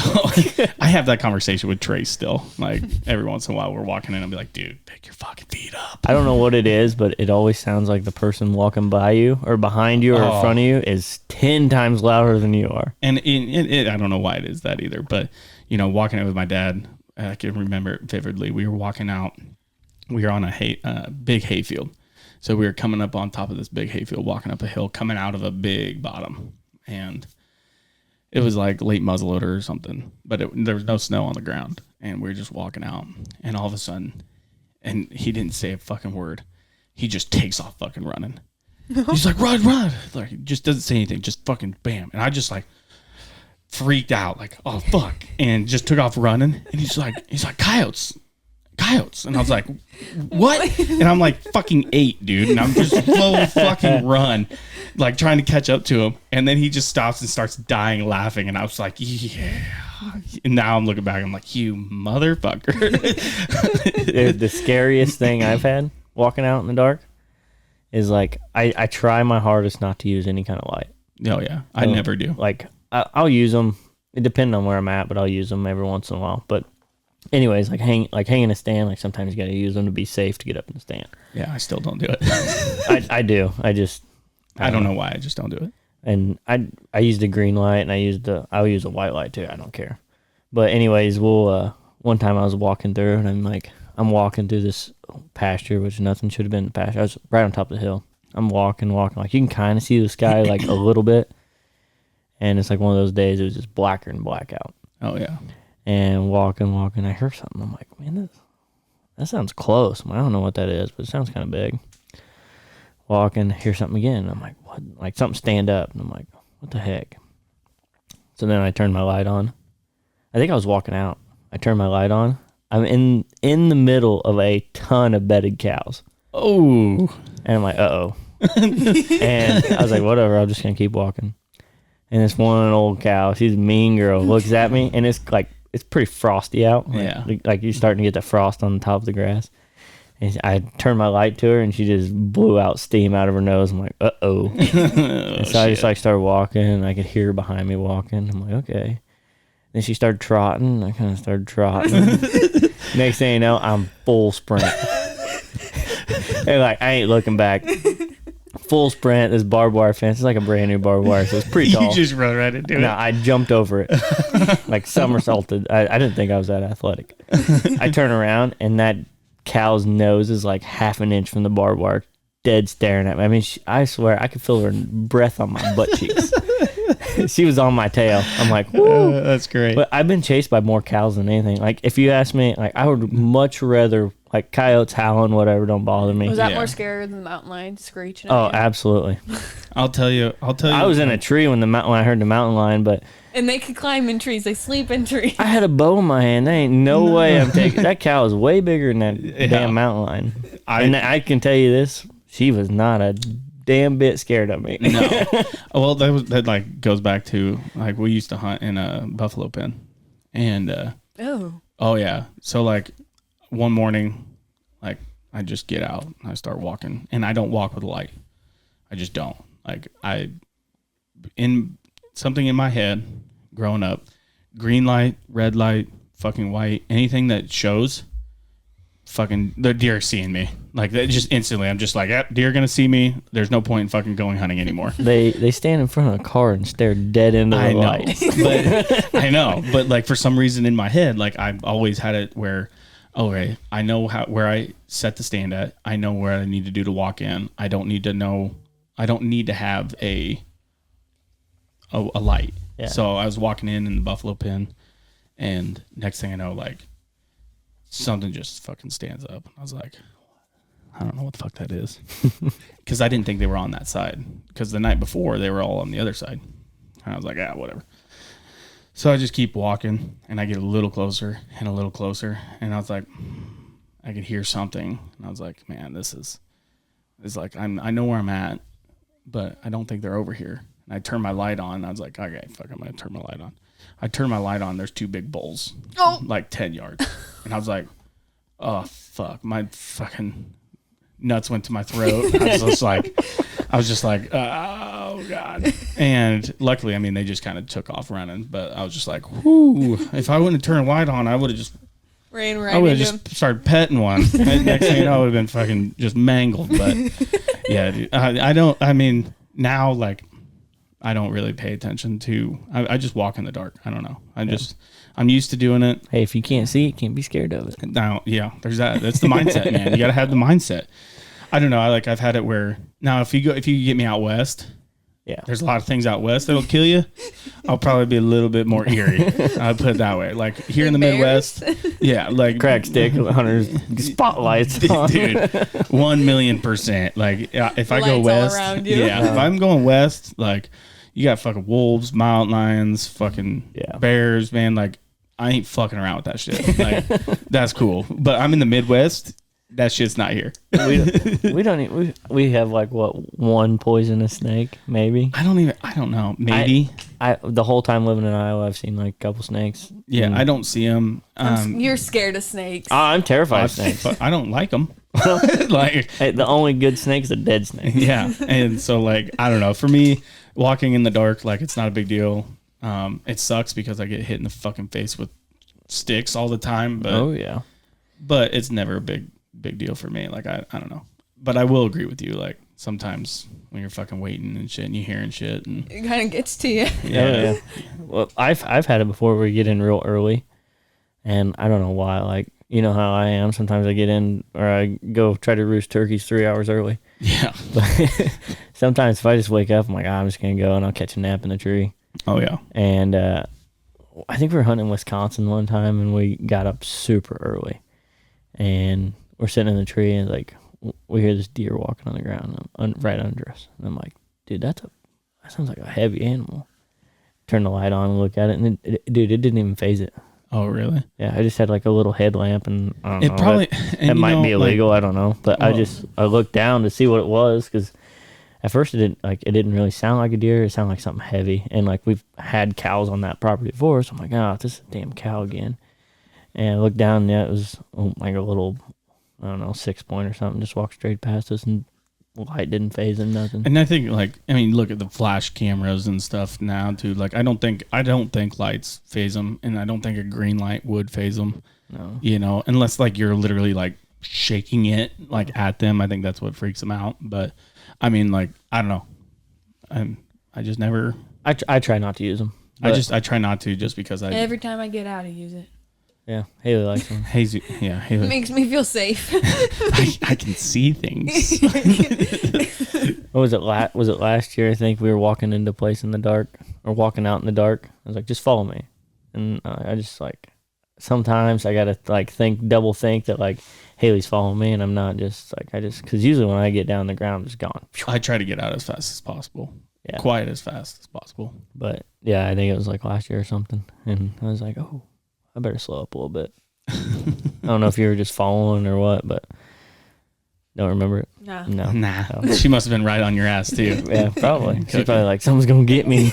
I have that conversation with Trace still. Like every once in a while, we're walking in, I'll be like, "Dude, pick your fucking feet up." I don't know what it is, but it always sounds like the person walking by you or behind you or in front of you is 10 times louder than you are. And I don't know why it is that either, but you know, walking out with my dad, I can remember it vividly. We were walking out. We were on a big hayfield. So we were coming up on top of this big hayfield, walking up a hill, coming out of a big bottom. And it was like late muzzleloader or something, but there was no snow on the ground. And we were just walking out. And all of a sudden, and he didn't say a fucking word. He just takes off fucking running. He's like, run. Like, he just doesn't say anything. Just fucking bam. And I just like freaked out, like, oh fuck, and just took off running. And he's like coyotes, and I was like, what? And I'm like fucking 8, dude, and I'm just slow fucking run, like trying to catch up to him. And then he just stops and starts dying laughing, and I was like, yeah. And now I'm looking back, I'm like, you motherfucker. The scariest thing I've had walking out in the dark is like I try my hardest not to use any kind of light. Oh yeah, I never do. Like I'll use them. It depends on where I'm at, but I'll use them every once in a while. But anyways, hanging a stand, like sometimes you got to use them to be safe to get up in the stand. Yeah, I still don't do it. I do. I don't know why. I just don't do it. And I used a green light, and I'll use a white light too. I don't care. But anyways, one time I was walking through, and I'm walking through this pasture, which nothing should have been in the pasture. I was right on top of the hill. I'm walking, like you can kind of see the sky like a little bit. And it's like one of those days, it was just blacker and black out. Oh, yeah. And walking, I heard something. I'm like, man, that sounds close. I don't know what that is, but it sounds kind of big. Walking, hear something again. I'm like, what? Like something stand up. And I'm like, what the heck? So then I turned my light on. I think I was walking out. I turned my light on. I'm in the middle of a ton of bedded cows. Oh. And I'm like, uh-oh. And I was like, whatever, I'm just going to keep walking. And this one old cow, she's a mean girl, looks at me, and it's pretty frosty out. Like you're starting to get the frost on the top of the grass. And I turned my light to her, and she just blew out steam out of her nose. I'm like, uh-oh. And so I just started walking, and I could hear her behind me walking. I'm like, okay. Then she started trotting. I kind of started trotting. Next thing you know, I'm full sprint. And I ain't looking back. Full sprint, this barbed wire fence. It's like a brand new barbed wire, so it's pretty tall. You just run right into it. No, I jumped over it. Like somersaulted. I didn't think I was that athletic. I turn around, and that cow's nose is like half an inch from the barbed wire, dead staring at me. I mean, I swear I could feel her breath on my butt cheeks. She was on my tail. I'm like, woo. That's great. But I've been chased by more cows than anything. Like, if you ask me, like, I would much rather, like, coyotes howling, whatever, don't bother me. Was that more scary than the mountain lion screeching? Oh, absolutely. I'll tell you. I was in a tree when I heard the mountain lion, but and they could climb in trees. They sleep in trees. I had a bow in my hand. There ain't no way I'm taking that cow is way bigger than that damn mountain lion. And I can tell you this, she was not a damn bit scared of me. No. Well, that like goes back to like we used to hunt in a buffalo pen, and oh yeah. So like one morning, like I just get out and I start walking, and I don't walk with a light. I just don't. Like something in my head growing up, green light, red light, fucking white, anything that shows, fucking the deer are seeing me. Like that just instantly, I'm just like, yep, deer gonna see me. There's no point in fucking going hunting anymore. They stand in front of a car and stare dead into the light. But I know, but like for some reason in my head, like I've always had it where, okay, I know where I set the stand at. I know where I need to do to walk in. I don't need to have a light. Yeah. So I was walking in the buffalo pen, and next thing I know, like something just fucking stands up. I was like, I don't know what the fuck that is, because I didn't think they were on that side. Because the night before they were all on the other side, and I was like, whatever. So I just keep walking, and I get a little closer and a little closer, and I was like, I could hear something, and I was like, man, this is like I know where I'm at, but I don't think they're over here. And I turned my light on. And I was like, okay, fuck, I'm gonna turn my light on. I turned my light on. There's two big bulls, like 10 yards, and I was like, oh fuck, my fucking nuts went to my throat. I was just like, oh god. And luckily, I mean, they just kind of took off running. But I was just like, whoo. If I wouldn't have turned a light on, I would have just ran right. I would have just started petting one. Next thing you know, I would have been fucking just mangled. But yeah, dude, I don't. I mean, now like I don't really pay attention to. I just walk in the dark. I don't know. I'm used to doing it. Hey, if you can't see it, can't be scared of it. Now, yeah, there's that. That's the mindset, man. You got to have the mindset. I don't know. I've had it where now if you get me out west, yeah, there's a lot of things out west that'll kill you. I'll probably be a little bit more eerie. I'll put it that way. Like here in the Midwest, yeah, like crack stick hunters spotlights on. Dude, 1,000,000%. Like if I go west, if I'm going west, like you got fucking wolves, mountain lions, fucking bears, man. Like I ain't fucking around with that shit. Like that's cool. But I'm in the Midwest. That shit's not here. We have like one poisonous snake, maybe. I don't know. Maybe. I the whole time living in Iowa, I've seen like a couple snakes. Yeah, I don't see them. You're scared of snakes. I'm terrified of snakes. I don't like them. Like hey, the only good snake is a dead snake. Yeah, and so like I don't know. For me, walking in the dark, like it's not a big deal. It sucks because I get hit in the fucking face with sticks all the time. But oh yeah, but it's never a big deal for me. Like I don't know, but I will agree with you. Like sometimes when you're fucking waiting and shit and you're hearing shit and it kind of gets to you. Yeah. Well, I've had it before where you get in real early, and I don't know why. Like you know how I am. Sometimes I get in or I go try to roost turkeys 3 hours early. Yeah. But sometimes if I just wake up, I'm like, I'm just gonna go and I'll catch a nap in the tree. Oh yeah. And I think we were hunting in Wisconsin one time, and we got up super early, and we're sitting in the tree, and like we hear this deer walking on the ground right under us. And I'm like, dude, that sounds like a heavy animal. Turn the light on and look at it, and it didn't even phase it. Oh, really? Yeah, I just had like a little headlamp, and I don't know. Probably that might be illegal. I don't know, but I looked down to see what it was because at first it didn't really sound like a deer. It sounded like something heavy, and like we've had cows on that property before, so I'm like, this is a damn cow again. And I looked down, and it was like a little, I don't know, 6-point or something. Just walked straight past us, and light didn't phase him, nothing. And I think look at the flash cameras and stuff now too. Like I don't think lights phase them, and I don't think a green light would phase them. No, you know, unless like you're literally like shaking it like at them. I think that's what freaks them out. But I mean, like I don't know. I just never. I try not to use them. I try not to just because every time I get out, I use it. Yeah, Haley likes him. Hazy, yeah, Haley. Makes me feel safe. I can see things. What was it? Was it last year? I think we were walking into a place in the dark, or walking out in the dark. I was like, "Just follow me," and I just like sometimes I gotta like double think that like Haley's following me, and I'm not just like because usually when I get down the ground, I'm just gone. I try to get out as fast as possible. Yeah, quiet as fast as possible. But yeah, I think it was like last year or something, and I was like, "Oh, I better slow up a little bit." I don't know if you were just following or what, but don't remember it. No. No. She must have been right on your ass too. Yeah, probably. She's probably like, someone's gonna get me.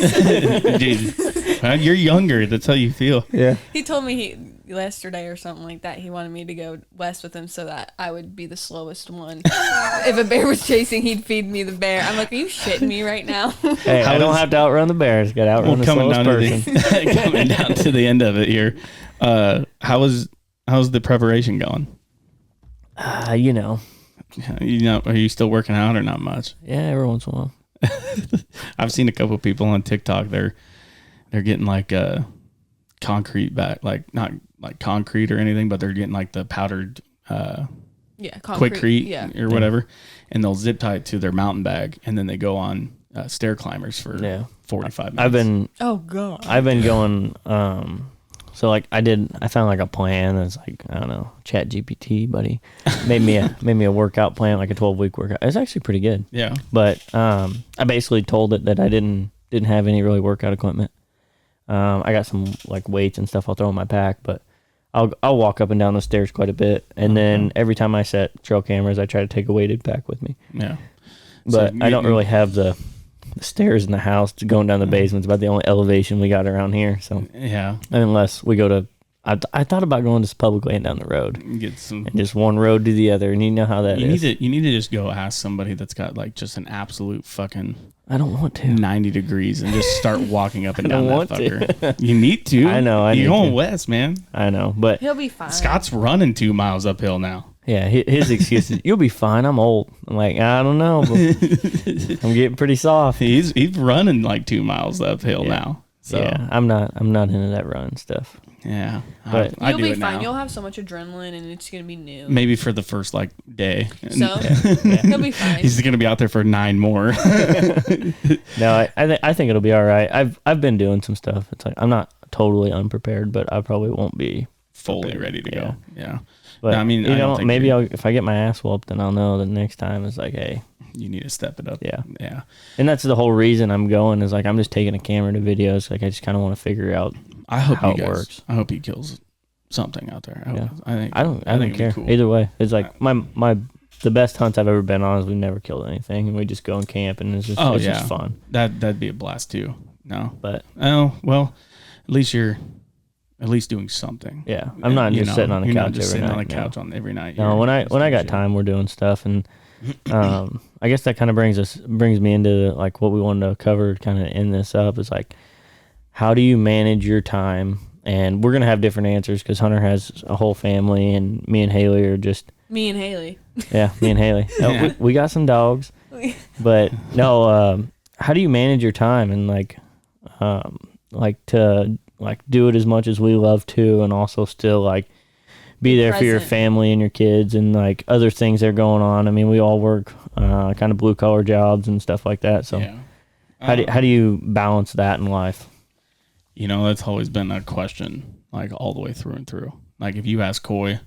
Jesus. You're younger. That's how you feel. Yeah. He told me yesterday or something like that, he wanted me to go west with him so that I would be the slowest one. If a bear was chasing, he'd feed me the bear. I'm like, are you shitting me right now? Hey, I don't have to outrun the bears. Got to outrun the slowest person. Coming down to the end of it here. How's the preparation going? You know. Are you still working out or not much? Yeah, every once in a while. I've seen a couple people on TikTok. They're getting like concrete back, like not like concrete or anything, but they're getting like the powdered Quickcrete or whatever, and they'll zip tie it to their mountain bag, and then they go on stair climbers for 45 minutes. I've been going. So like I found like a plan that's like, I don't know, Chat GPT, buddy, made me a workout plan, like a 12-week workout. It's actually pretty good. Yeah. But I basically told it that I didn't have any really workout equipment. I got some like weights and stuff I'll throw in my pack, but I'll walk up and down the stairs quite a bit, and then every time I set trail cameras, I try to take a weighted pack with me. Yeah. But I don't really have the stairs in the house to going down the basement. It's about the only elevation we got around here. So yeah, unless we go to, I thought about going to this public land down the road, get some, and just one road to the other, and you know how that is. You need to just go ask somebody that's got like just an absolute fucking. I don't want to 90 degrees and just start walking up and down that fucker. You need to. I know. You're going west, man. I know, but he'll be fine. Scott's running 2 miles uphill now. Yeah, his excuse is, "You'll be fine. I'm old." I'm like, I don't know, but I'm getting pretty soft. He's running like 2 miles uphill now. So yeah, I'm not into that run stuff. Yeah, but you'll be fine. You'll have so much adrenaline, and it's gonna be new. Maybe for the first like day. So he'll be fine. He's gonna be out there for 9 more. No, I think it'll be all right. I've been doing some stuff. It's like I'm not totally unprepared, but I probably won't be fully ready to go. Yeah. But no, I mean, maybe if I get my ass whooped, then I'll know the next time it's like, hey, you need to step it up. Yeah. Yeah. And that's the whole reason I'm going is like I'm just taking a camera to videos. Like I just kind of want to figure out how it works. I hope he kills something out there. I don't care. Cool. Either way, it's like the best hunts I've ever been on is we've never killed anything, and we just go and camp, and it's just fun. That'd be a blast too. No, but well, at least you're doing something. Yeah, I'm not just sitting on the couch every night. On the couch every night. No, when I got time, we're doing stuff, and I guess that kind of brings me into like what we wanted to cover, kind of end this up. Is like, how do you manage your time? And we're gonna have different answers because Hunter has a whole family, and me and Haley are just me and Haley. Yeah, me and Haley. Yeah. We got some dogs, but no. How do you manage your time and to do it as much as we love to, and also still like be there for your family and your kids and like other things that are going on. I mean, we all work kind of blue collar jobs and stuff like that. So how do you balance that in life? You know, that's always been a question, like all the way through and through. Like if you ask Coy,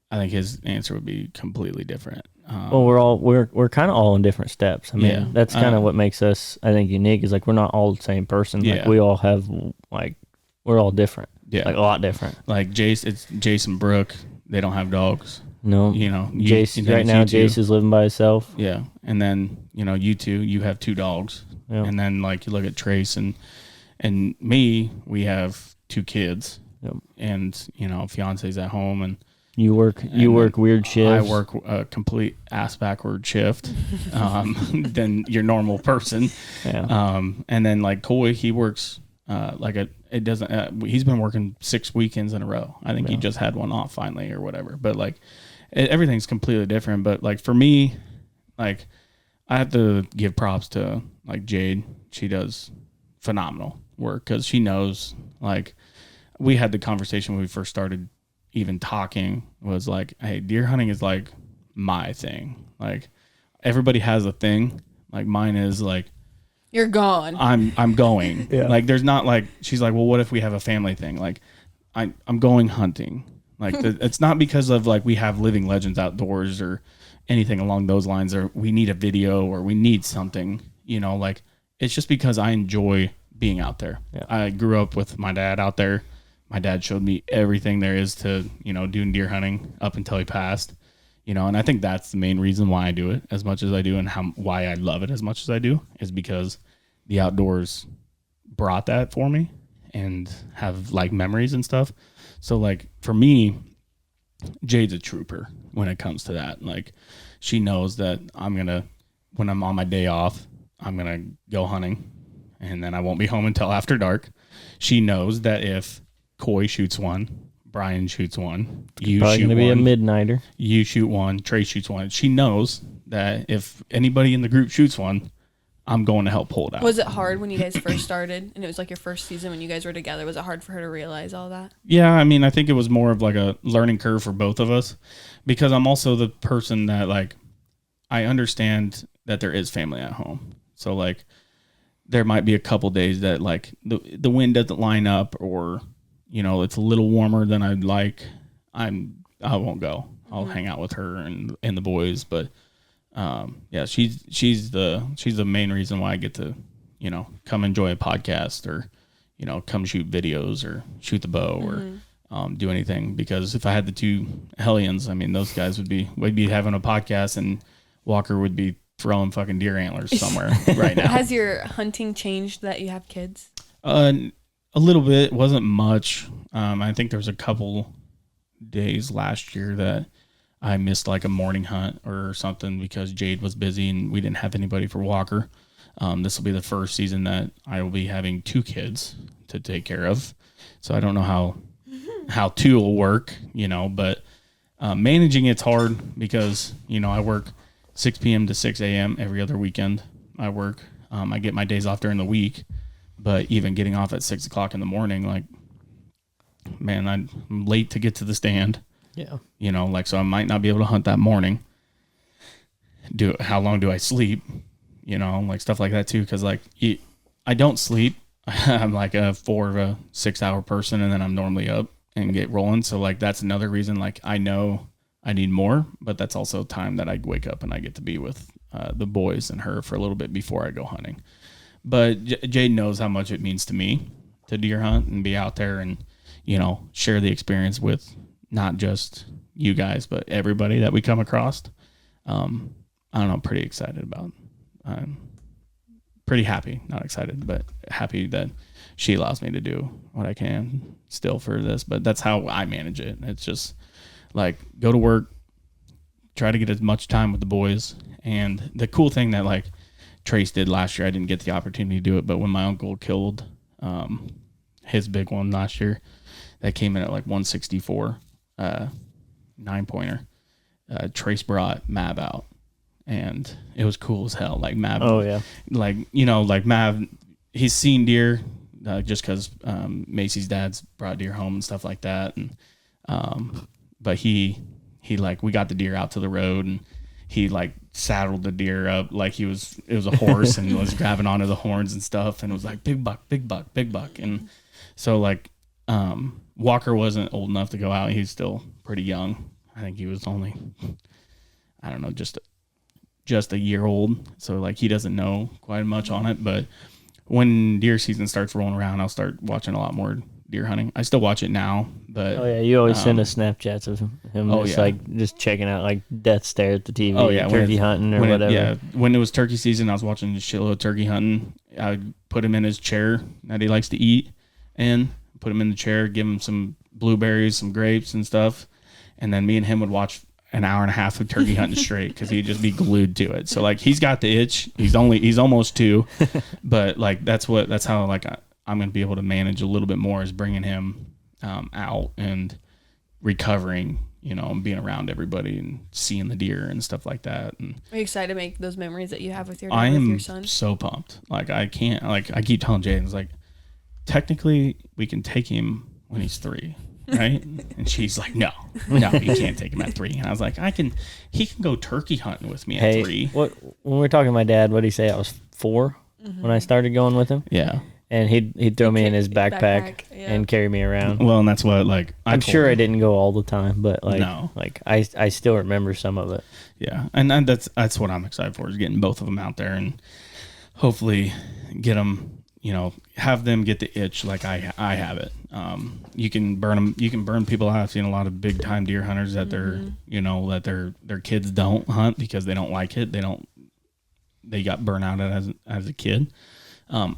I think his answer would be completely different. Well, we're kind of all in different steps. I mean, that's kind of what makes us, I think, unique. Is like we're not all the same person. Yeah. Like we all have we're all different. Yeah, like a lot different. Like it's Jason Brooke. They don't have dogs. No, you know, Jace right now. Jace is living by himself. Yeah, and then you two, you have 2 dogs. Yeah. And then like you look at Trace and me, we have 2 kids. Yep. And fiance's at home and. You work weird shifts. I work a complete ass backward shift than your normal person. Yeah. And then like Coy, he works he's been working 6 weekends in a row. I think he just had one off finally or whatever. But like everything's completely different. But like for me, like I have to give props to like Jade. She does phenomenal work because she knows like we had the conversation when we first started even talking, was like, hey, deer hunting is like my thing. Like everybody has a thing. Like mine is like, you're gone. I'm going. Yeah. Like there's not like, she's like, well, what if we have a family thing? Like I'm going hunting. Like it's not because of like we have living legends outdoors or anything along those lines, or we need a video or we need something, you know, like it's just because I enjoy being out there. Yeah. I grew up with my dad out there. My dad showed me everything there is to, you know, doing deer hunting up until he passed, you know, and I think that's the main reason why I do it as much as I do, and why I love it as much as I do, is because the outdoors brought that for me and have like memories and stuff. So like for me, Jade's a trooper when it comes to that. Like she knows that when I'm on my day off, I'm going to go hunting and then I won't be home until after dark. She knows that if Coy shoots one, Brian shoots one, you Probably shoot gonna be one, a midnighter. you shoot one, Trey shoots one. She knows that if anybody in the group shoots one, I'm going to help pull it out. Was it hard when you guys first started and it was like your first season when you guys were together? Was it hard for her to realize all that? Yeah, I mean, I think it was more of like a learning curve for both of us, because I'm also the person that like, I understand that there is family at home. So like there might be a couple days that like the wind doesn't line up, or, you know, it's a little warmer than I'd like. I won't go. I'll hang out with her and the boys, but yeah, she's the main reason why I get to, you know, come enjoy a podcast, or, you know, come shoot videos or shoot the bow or do anything. Because if I had the two hellions, I mean, those guys we'd be having a podcast and Walker would be throwing fucking deer antlers somewhere right now. Has your hunting changed that you have kids? A little bit. It wasn't much. I think there was a couple days last year that I missed like a morning hunt or something because Jade was busy and we didn't have anybody for Walker. This will be the first season that I will be having two kids to take care of. So I don't know how two will work, you know, but managing it's hard because, you know, I work 6 p.m. to 6 a.m. every other weekend. I work. I get my days off during the week, but even getting off at 6 o'clock in the morning, like, man, I'm late to get to the stand. Yeah. You know, like, so I might not be able to hunt that morning. How long do I sleep? You know, like stuff like that too. Cause like I don't sleep. I'm like a 4 to 6 hour person, and then I'm normally up and get rolling. So like, that's another reason, like, I know I need more, but that's also time that I wake up and I get to be with the boys and her for a little bit before I go hunting. But Jade knows how much it means to me to deer hunt and be out there and, you know, share the experience with not just you guys, but everybody that we come across. I don't know, I'm pretty excited about. I'm pretty happy, not excited, but happy that she allows me to do what I can still for this. But that's how I manage it. It's just like, go to work, try to get as much time with the boys. And the cool thing that like Trace did last year, I didn't get the opportunity to do it, but when my uncle killed his big one last year, that came in at like 164, 9-pointer. Trace brought Mav out, and it was cool as hell. Like Mav, Oh yeah. like, you know, like Mav, he's seen deer just because Macy's dad's brought deer home and stuff like that, and but he like, we got the deer out to the road, and he like saddled the deer up like it was a horse and was grabbing onto the horns and stuff, and it was like, big buck, big buck, big buck. And so like Walker wasn't old enough to go out. He's still pretty young. I think he was only, I don't know, just a year old. So like, he doesn't know quite much on it. But when deer season starts rolling around, I'll start watching a lot more deer hunting. I still watch it now, but Oh yeah, you always send us Snapchats of him just like just checking out like death stare at the TV, oh yeah, turkey hunting or whatever. When it was turkey season, I was watching a shitload of turkey hunting. I'd put him in his chair that he likes to eat, and put him in the chair, give him some blueberries, some grapes and stuff, and then me and him would watch an hour and a half of turkey hunting straight because he'd just be glued to it. So like, he's got the itch. He's almost 2, but like that's how like I'm gonna be able to manage a little bit more, is bringing him out and recovering, you know, and being around everybody and seeing the deer and stuff like that. And Are you excited to make those memories that you have with your I dad, with am your son? so pumped. Like, I can't, like, I keep telling Jaden, like, technically we can take him when he's 3, right? And she's like, no, you can't take him at 3. And I was like, he can go turkey hunting with me at 3. When we were talking to my dad, what did he say? I was 4 when I started going with him. Yeah. And he'd throw me in his backpack and carry me around. Well, and that's what, like, I'm sure I didn't go all the time, but like, no. like I still remember some of it. Yeah. And that's what I'm excited for, is getting both of them out there and hopefully get them, have them get the itch like I have it. You can burn them. You can burn people out. I've seen a lot of big time deer hunters that that their kids don't hunt because they don't like it. They got burnt out as a kid.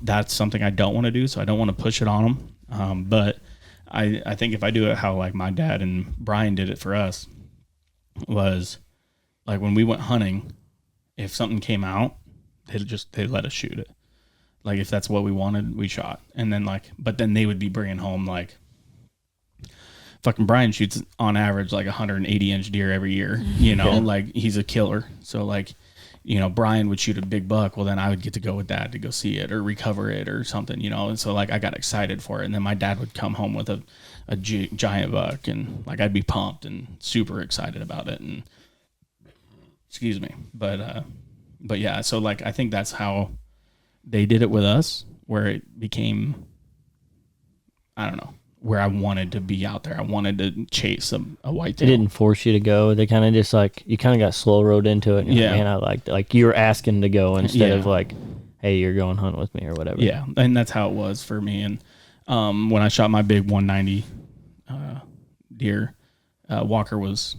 That's something I don't want to do. So I don't want to push it on them. But I think if I do it how like my dad and Brian did it for us, was like when we went hunting, if something came out, they'd let us shoot it. Like if that's what we wanted, we shot. And then but then they would be bringing home like, fucking Brian shoots on average like 180-inch deer every year, like he's a killer. So like, Brian would shoot a big buck. Well, then I would get to go with Dad to go see it or recover it or something, And so like I got excited for it. And then my dad would come home with a giant buck, and like I'd be pumped and super excited about it. And excuse me, but yeah. So like I think that's how they did it with us, where it became, I don't know, where I wanted to be out there. I wanted to chase a whitetail. They didn't force you to go. They kind of just like, you kind of got slow rode into it. And yeah. Man, I liked it. Like you were asking to go instead of like, hey, you're going hunt with me or whatever. Yeah. And that's how it was for me. And when I shot my big 190 deer, Walker was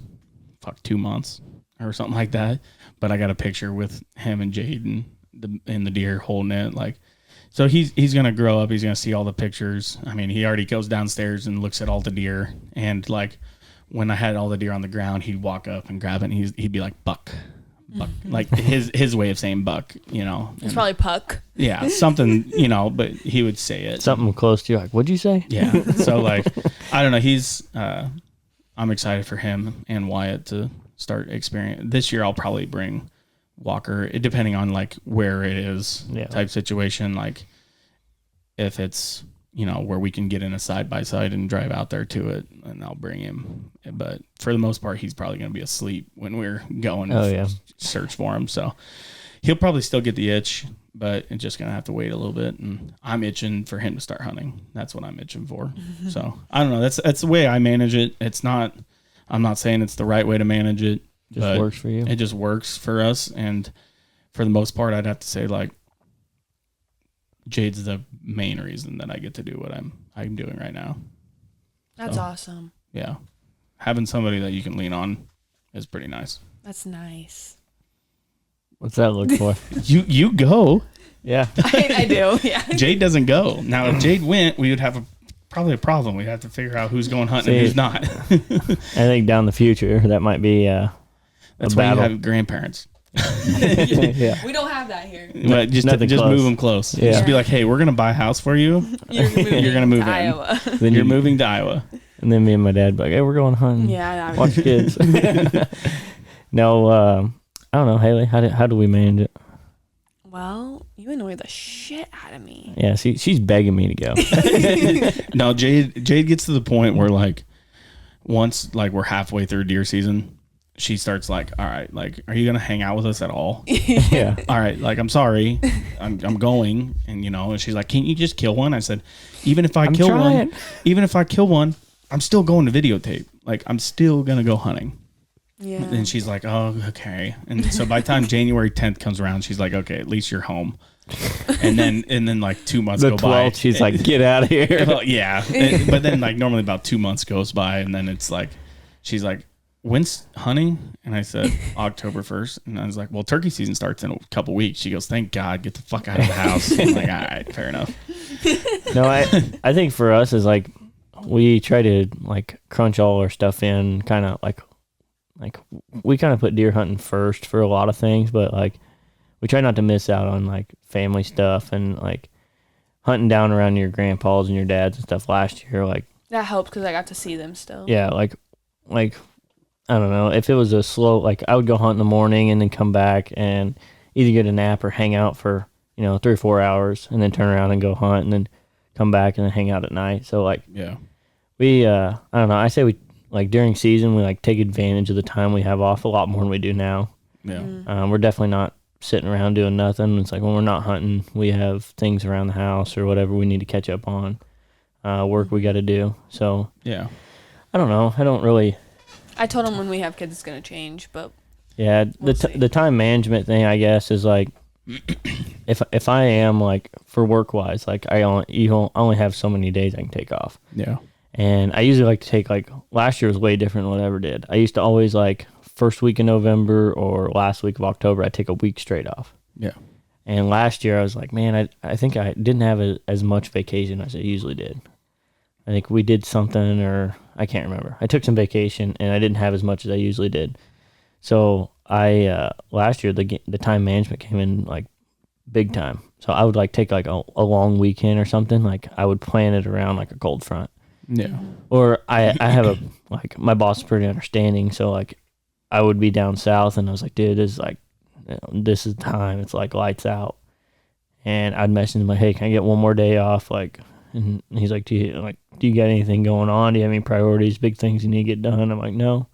2 months or something like that. But I got a picture with him and Jade and the deer holding it. Like, so he's going to grow up. He's going to see all the pictures. I mean, he already goes downstairs and looks at all the deer. And like when I had all the deer on the ground, he'd walk up and grab it and he'd be like, buck. Like his way of saying buck, It's probably puck. Yeah, something, but he would say it. Something close to you. Like, what'd you say? Yeah. So like, I don't know. I'm excited for him and Wyatt to start experiencing. This year I'll probably bring Walker, depending on like where it is, type situation. Like if it's, where we can get in a side by side and drive out there to it, and I'll bring him. But for the most part, he's probably going to be asleep when we're going to search for him. So he'll probably still get the itch, but it's just going to have to wait a little bit. And I'm itching for him to start hunting. That's what I'm itching for. So I don't know. That's the way I manage it. I'm not saying it's the right way to manage it. Just works for you. It just works for us. And for the most part, I'd have to say like Jade's the main reason that I get to do what I'm doing right now. That's awesome. Yeah. Having somebody that you can lean on is pretty nice. That's nice. What's that look for? You go. Yeah. I do. Yeah. Jade doesn't go. Now, if Jade went, we would have probably a problem. We'd have to figure out who's going hunting and who's not. I think down the future, that might be that's why you have grandparents. Yeah. We don't have that here. But just move them close. Yeah. Just be like, hey, we're going to buy a house for you. You're going to move in. Iowa. Then you're moving to Iowa. And then me and my dad be like, hey, we're going hunting. Yeah. Watch kids. No, I don't know, Haley. How do we manage it? Well, you annoy the shit out of me. Yeah, she's begging me to go. No, Jade gets to the point where like once like we're halfway through deer season, she starts like, all right, like, are you gonna hang out with us at all? Yeah. All right, like I'm sorry, I'm going, and and she's like, can't you just kill one? I said, even if I kill one, I'm still going to videotape. Like I'm still gonna go hunting. Yeah. And she's like, oh, okay. And so by the time January 10th comes around, she's like, okay, at least you're home. And then like 2 months go by. She's like, get out of here. Well, yeah. But then like normally about 2 months goes by, and then it's like, she's like, when's hunting? And I said, October 1st. And I was like, well, turkey season starts in a couple weeks. She goes, thank God, get the fuck out of the house. I'm like, all right, fair enough. No, I think for us is like, we try to like crunch all our stuff in kind of like we kind of put deer hunting first for a lot of things, but like we try not to miss out on like family stuff and like hunting down around your grandpas and your dads and stuff last year. Like that helped because I got to see them still. Yeah, like I don't know, if it was a slow, like I would go hunt in the morning and then come back and either get a nap or hang out for 3 or 4 hours and then turn around and go hunt and then come back and then hang out at night. So like yeah, We I don't know. I say we like during season we like take advantage of the time we have off a lot more than we do now. Yeah. We're definitely not sitting around doing nothing. It's like when we're not hunting, we have things around the house or whatever we need to catch up on. Work we got to do. So Yeah. I don't know. I don't really. I told him when we have kids it's gonna change, but Yeah, we'll see. the time management thing, I guess, is like if I am like for work wise, like I only have so many days I can take off. Yeah. And I usually like to take like last year was way different than what I ever did. I used to always like first week in November or last week of October, I'd take a week straight off. Yeah. And last year I was like, man, I think I didn't have as much vacation as I usually did. I think we did something or I can't remember. I took some vacation and I didn't have as much as I usually did. So I last year the time management came in like big time. So I would like take like a long weekend or something. Like I would plan it around like a cold front. Yeah. Or I have a like my boss is pretty understanding. So like I would be down south and I was like, dude, this is like this is time. It's like lights out. And I'd message him like, hey, can I get one more day off? Like, and he's like, do you got anything going on? Do you have any priorities, big things you need to get done? I'm like, no.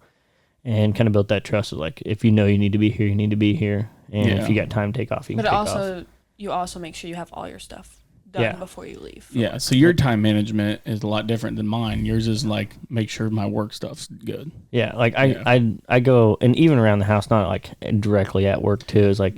And kind of built that trust of like, if you know you need to be here, you need to be here. And if you got time to take off, you can take off. You also make sure you have all your stuff done before you leave. Yeah. So your time management is a lot different than mine. Yours is like, make sure my work stuff's good. Yeah. Like I go, and even around the house, not like directly at work too, is like,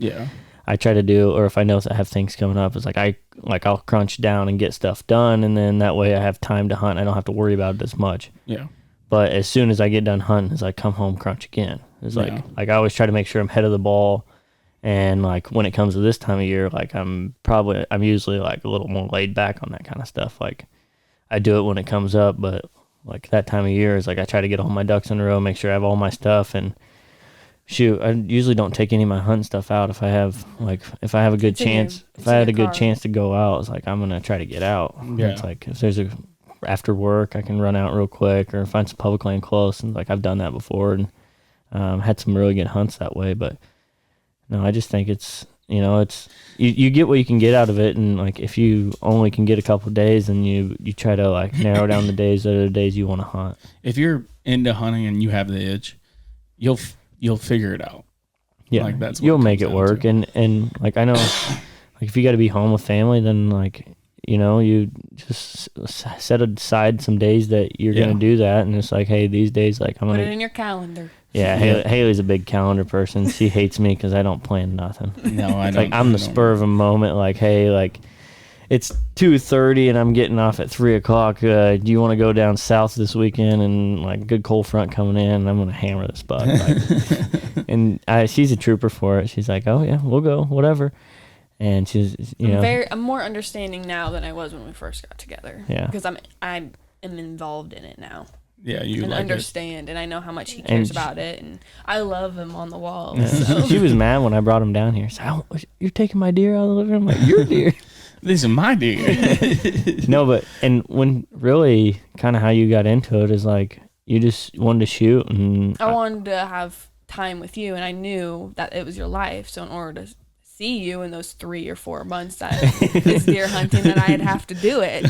I try to do, or if I know I have things coming up, it's like I'll crunch down and get stuff done. And then that way I have time to hunt. I don't have to worry about it as much. Yeah. But as soon as I get done hunting, it's like come home, crunch again. It's like I always try to make sure I'm head of the ball. And like when it comes to this time of year, like I'm usually like a little more laid back on that kind of stuff. Like I do it when it comes up, but like that time of year is like I try to get all my ducks in a row, make sure I have all my stuff. And shoot, I usually don't take any of my hunting stuff out if I have a good chance. If I had a good chance to go out, it's like I'm gonna try to get out. Yeah. It's like if there's after work, I can run out real quick or find some public land close. And like I've done that before and had some really good hunts that way. But no, I just think it's you get what you can get out of it. And like if you only can get a couple of days, then you try to like narrow down the days that are the days you want to hunt. If you're into hunting and you have the itch, you'll figure it out. Yeah, like that's you'll make it work. And like I know, like if you got to be home with family, then like. You just set aside some days that you're going to do that. And it's like, hey, these days, like I'm going to. Put it in your calendar. Yeah, Haley's a big calendar person. She hates me because I don't plan nothing. No, I don't. Like I'm the spur of a moment. Like, hey, like it's 2:30 and I'm getting off at 3:00. Do you want to go down south this weekend? And like good cold front coming in, and I'm going to hammer this buck. Like, and she's a trooper for it. She's like, oh yeah, we'll go, whatever. And she's, I'm more understanding now than I was when we first got together. Yeah. Because I am involved in it now. Yeah, you and like understand, and I know how much he cares about it, and I love him on the wall. Yeah. So. She was mad when I brought him down here. She's like, oh, you're taking my deer out of the living room? I'm like, your deer. These are my deer. No, but and when really kind of how you got into it is like you just wanted to shoot, and I wanted to have time with you, and I knew that it was your life. So in order to see you in those 3 or 4 months that is deer hunting, that I'd have to do it.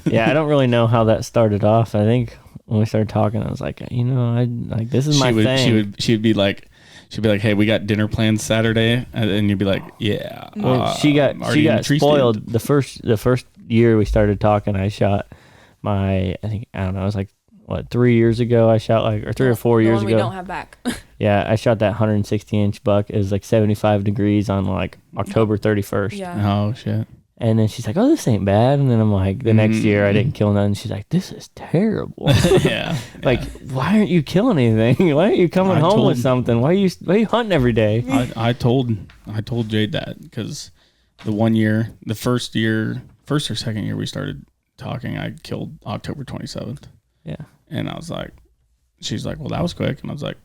Yeah, I don't really know how that started off. I think when we started talking, I was like, I like this is my thing. She'd be like, hey, we got dinner plans Saturday, and you'd be like, yeah. Well, she got spoiled the first year we started talking. I shot I don't know, it was like 3 years ago. I shot or 3 or 4 years ago. We don't have back. Yeah, I shot that 160-inch buck. It was like 75 degrees on like October 31st. Yeah. Oh shit. And then she's like, oh, this ain't bad. And then I'm like, the next year I didn't kill nothing. She's like, this is terrible. Yeah. Like, why aren't you killing anything? Why aren't you coming home with something? Why are you hunting every day? I told Jade that because the first or second year we started talking, I killed October 27th. Yeah. And I was like, she's like, well, that was quick. And I was like,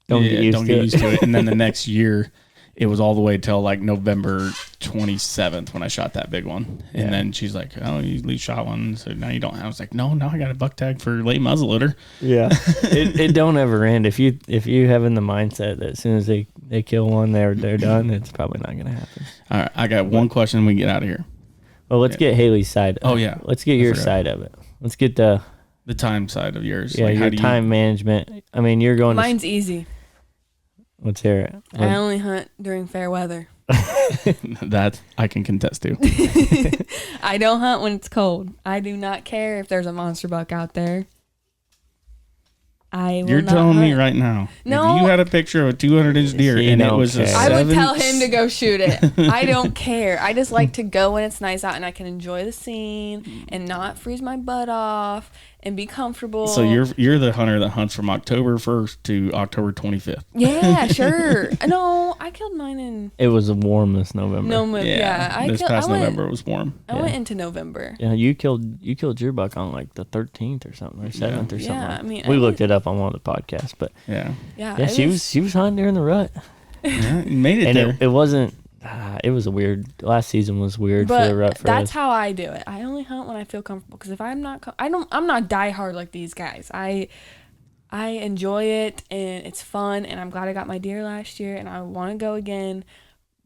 don't get used to it. And then the next year, it was all the way till like November 27th when I shot that big one. And then she's like, oh, you at least shot one, so now you don't. I was like, no, now I got a buck tag for late muzzleloader. Yeah. it don't ever end. If you have in the mindset that as soon as they kill one, they're done, it's probably not going to happen. All right, I got one question. We can get out of here. Well, let's get Haley's side. Oh yeah, let's get your side of it. Let's get The time side of yours. Yeah, your time management. I mean, you're going. Mine's easy. Let's hear it. I only hunt during fair weather. That I can contest to. I don't hunt when it's cold. I do not care if there's a monster buck out there. You're telling me right now, no, if you had a picture of a 200-inch deer and it was I would tell him to go shoot it. I don't care. I just like to go when it's nice out and I can enjoy the scene and not freeze my butt off and be comfortable. So you're the hunter that hunts from October 1st to October 25th. Yeah, sure. No, I killed mine in. It was warm this November. This past November it was warm. I went into November. Yeah, you killed your buck on like the 13th or something, or 7th or something. Yeah, I mean, we looked it up on one of the podcasts, but yeah, she was hunting during the rut. Yeah, made it and there. It wasn't. It was a weird. Last season was weird for the rut. That's how I do it. I only hunt when I feel comfortable. Because if I'm not, I'm not diehard like these guys. I enjoy it and it's fun and I'm glad I got my deer last year and I want to go again,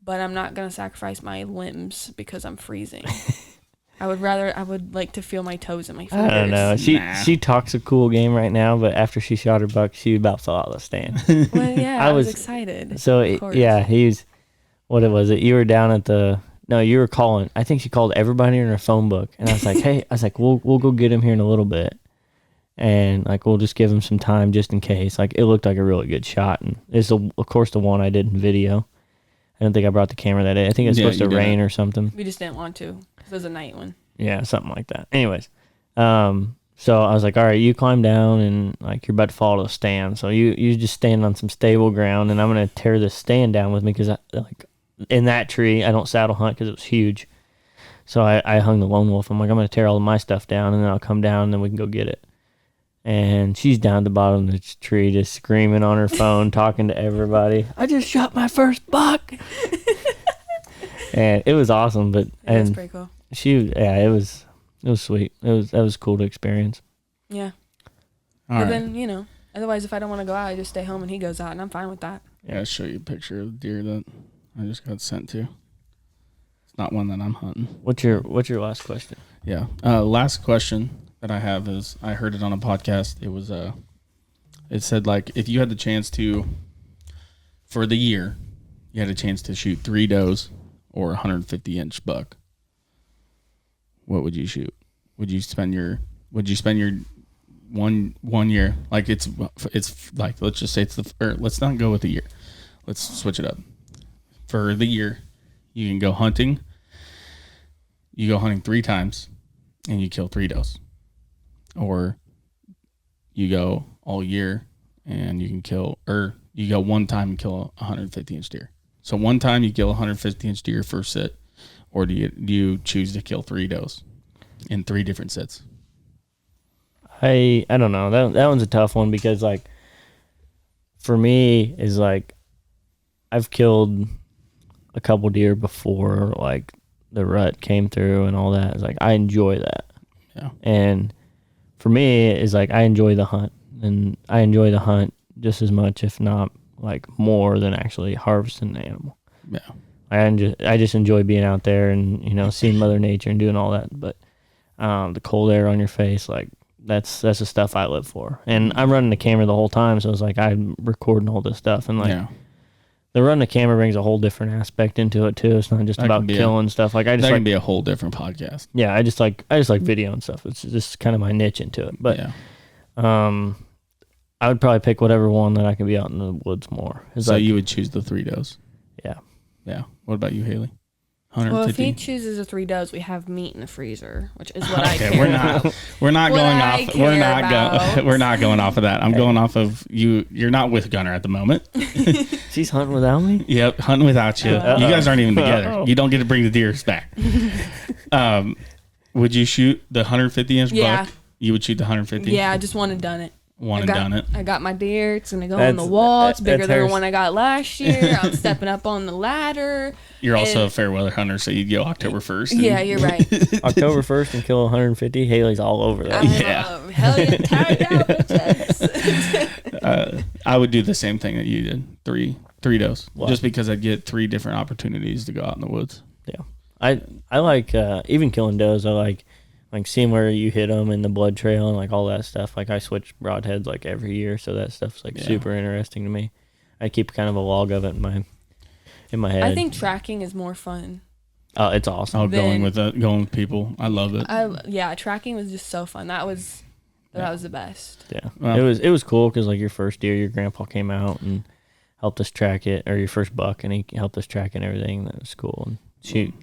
but I'm not gonna sacrifice my limbs because I'm freezing. I would like to feel my toes and my fingers. I don't know. She talks a cool game right now, but after she shot her buck, she about fell out of the stand. Well, yeah, I was excited. So he's. What was it? You were down at you were calling. I think she called everybody in her phone book. And I was like, hey, we'll go get him here in a little bit. And like, we'll just give him some time just in case. Like, it looked like a really good shot. And it's, of course, the one I did in video. I don't think I brought the camera that day. I think it was supposed to rain or something. We just didn't want to. It was a night one. Yeah, something like that. Anyways, so I was like, all right, you climb down and like you're about to fall to the stand. So you just stand on some stable ground and I'm going to tear this stand down with me because in that tree, I don't saddle hunt because it was huge. So I hung the lone wolf. I'm like, I'm going to tear all of my stuff down and then I'll come down and then we can go get it. And she's down at the bottom of the tree just screaming on her phone, talking to everybody. I just shot my first buck. And it was awesome. But it was pretty cool. It was sweet. That was cool to experience. Yeah. But then, otherwise if I don't want to go out, I just stay home and he goes out and I'm fine with that. Yeah, I'll show you a picture of the deer that I just got sent to. It's not one that I'm hunting. What's your last question? Yeah. Last question that I have is I heard it on a podcast. It was it said like if you had the chance to for the year, you had a chance to shoot 3 does or 150-inch buck. What would you shoot? Would you spend your one year like it's like let's just say let's not go with the year. Let's switch it up. For the year, you can go hunting. You go hunting 3 times, and you kill 3 does. Or you go all year, and you go one time and kill a 150-inch deer. So one time you kill a 150-inch deer first sit, or do you choose to kill 3 does in 3 different sits? I don't know. That one's a tough one because like for me is like I've killed a couple deer before like the rut came through and all that. It's like I enjoy that. Yeah. And for me is like I enjoy the hunt and I enjoy the hunt just as much, if not like more than actually harvesting the animal. Yeah. I just enjoy being out there and seeing Mother Nature and doing all that. But the cold air on your face, like that's the stuff I live for. And I'm running the camera the whole time, so it's like I'm recording all this stuff and like the running the camera brings a whole different aspect into it too. It's not just about killing stuff. Like that can be a whole different podcast. Yeah, I just like video and stuff. It's just kind of my niche into it. But I would probably pick whatever one that I can be out in the woods more. So you would choose the 3 does. Yeah. Yeah. What about you, Haley? 150? Well, if he chooses a 3 does, we have meat in the freezer, which is what I care about. We're not going off of that. I'm going off of you. You're not with Gunner at the moment. She's hunting without me? Yep, hunting without you. You guys aren't even together. You don't get to bring the deers back. Would you shoot the 150-inch buck? You would shoot the 150? Yeah, I just want to done it. I got my deer. It's going to go on the wall. It's bigger than the one I got last year. I'm stepping up on the ladder. You're also a fair weather hunter, so you'd go October 1st. Yeah, you're right. October 1st and kill 150. Haley's all over that. Hell yeah, tag out, bitches. I would do the same thing that you did. 3 does. Wow. Just because I'd get 3 different opportunities to go out in the woods. Yeah. I like, even killing does, I like like seeing where you hit them in the blood trail and like all that stuff. Like I switch broadheads like every year, so that stuff's like super interesting to me. I keep kind of a log of it in my head. I think tracking is more fun. Oh, it's awesome. Oh, going with people, I love it. Tracking was just so fun. That was the best. Yeah, well, it was cool because like your first deer, your grandpa came out and helped us track it, or your first buck, and he helped us track it and everything. That was cool. And shoot,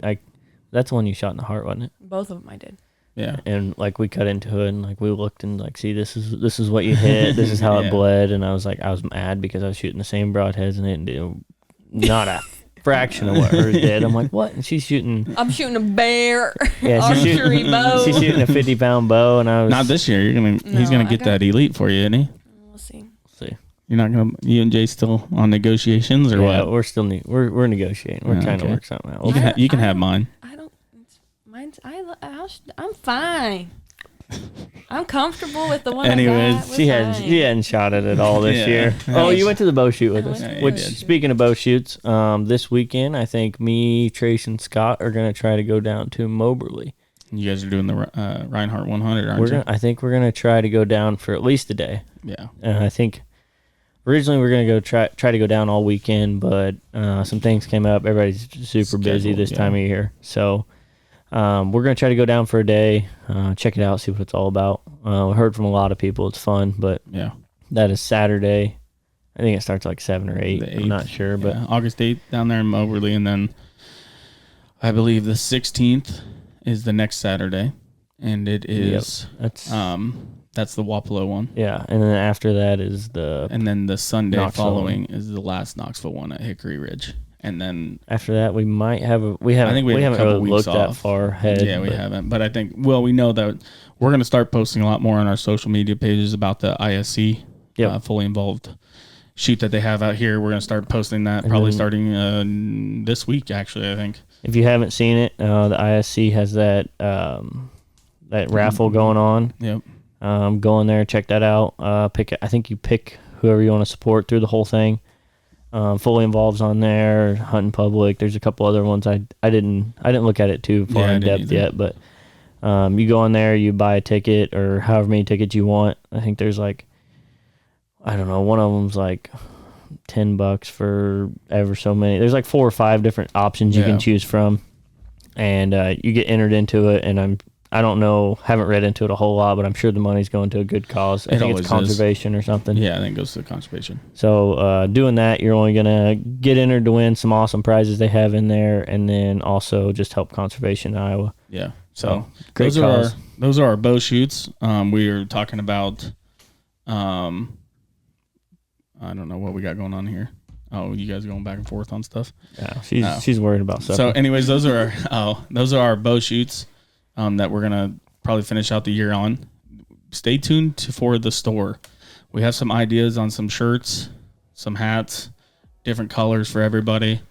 that's the one you shot in the heart, wasn't it? Both of them I did. Yeah. And like we cut into it and like we looked and like, see, this is what you hit. This is how it bled. And I was mad because I was shooting the same broadheads and it didn't do not a fraction of what hers did. I'm like, what? And she's shooting. I'm shooting a bear. Yeah, archery bow. She's shooting a 50-pound bow, and I was not this year. He's gonna get that elite for you, isn't he? We'll see. You're not gonna. You and Jay still on negotiations or what? We're still we're negotiating. We're trying to work something out. You can have mine. I'm fine. I'm comfortable with the one. Anyways, she hadn't shot it at all this year. Oh, you went to the bow shoot with us. Which, speaking of bow shoots, this weekend I think me, Trace, and Scott are gonna try to go down to Moberly. You guys are doing the Reinhardt 100, aren't you? I think we're gonna try to go down for at least a day. Yeah. I think originally we're gonna go try to go down all weekend, but some things came up. Everybody's super busy this time of year, so. We're going to try to go down for a day, check it out, see what it's all about. We heard from a lot of people. It's fun, but that is Saturday. I think it starts like 7 or 8. I'm not sure, but August 8th down there in Moberly. And then I believe the 16th is the next Saturday. And it is, that's the Wapello one. Yeah. And then after that is and then the Sunday Knoxville following is the last Knoxville one at Hickory Ridge. And then after that, we might have we haven't really looked that far ahead. Yeah, we haven't. But I think, we know that we're going to start posting a lot more on our social media pages about the ISC fully involved shoot that they have out here. We're going to start posting that probably starting this week, actually, I think. If you haven't seen it, the ISC has that raffle going on. Yep. Go in there, check that out. I think you pick whoever you want to support through the whole thing. Fully Involved's on there, Hunting Public. There's a couple other ones I didn't look at it too far in depth yet, but you go on there, you buy a ticket or however many tickets you want. I think there's like, I don't know, one of them's like $10 for ever so many. There's like 4 or 5 different options you can choose from, and you get entered into it. And I don't know, haven't read into it a whole lot, but I'm sure the money's going to a good cause. I think it's conservation or something. Yeah, I think it goes to conservation. So doing that, you're only going to get entered to win some awesome prizes they have in there, and then also just help conservation in Iowa. Yeah. So great cause. Those are our bow shoots. We are talking about, I don't know what we got going on here. Oh, you guys going back and forth on stuff? Yeah, she's worried about stuff. So anyways, those are our bow shoots. That we're going to probably finish out the year on. Stay tuned for the store. We have some ideas on some shirts, some hats, different colors for everybody.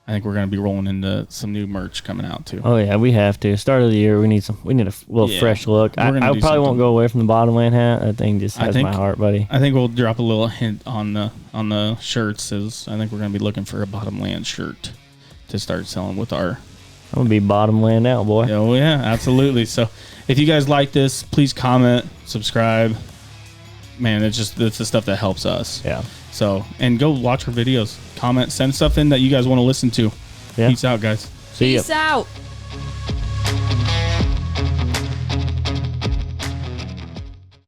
I think we're going to be rolling into some new merch coming out too. Oh yeah, we have to. Start of the year, we need a little fresh look. I probably won't go away from the Bottomland hat. That thing just has my heart, buddy. I think we'll drop a little hint on the shirts. As I think we're going to be looking for a Bottomland shirt to start selling with our. I'm going to be Bottomland out, boy. Oh, yeah, absolutely. So if you guys like this, please comment, subscribe. Man, it's the stuff that helps us. Yeah. So, and go watch our videos, comment, send stuff in that you guys want to listen to. Yeah. Peace out, guys. See ya. Peace out.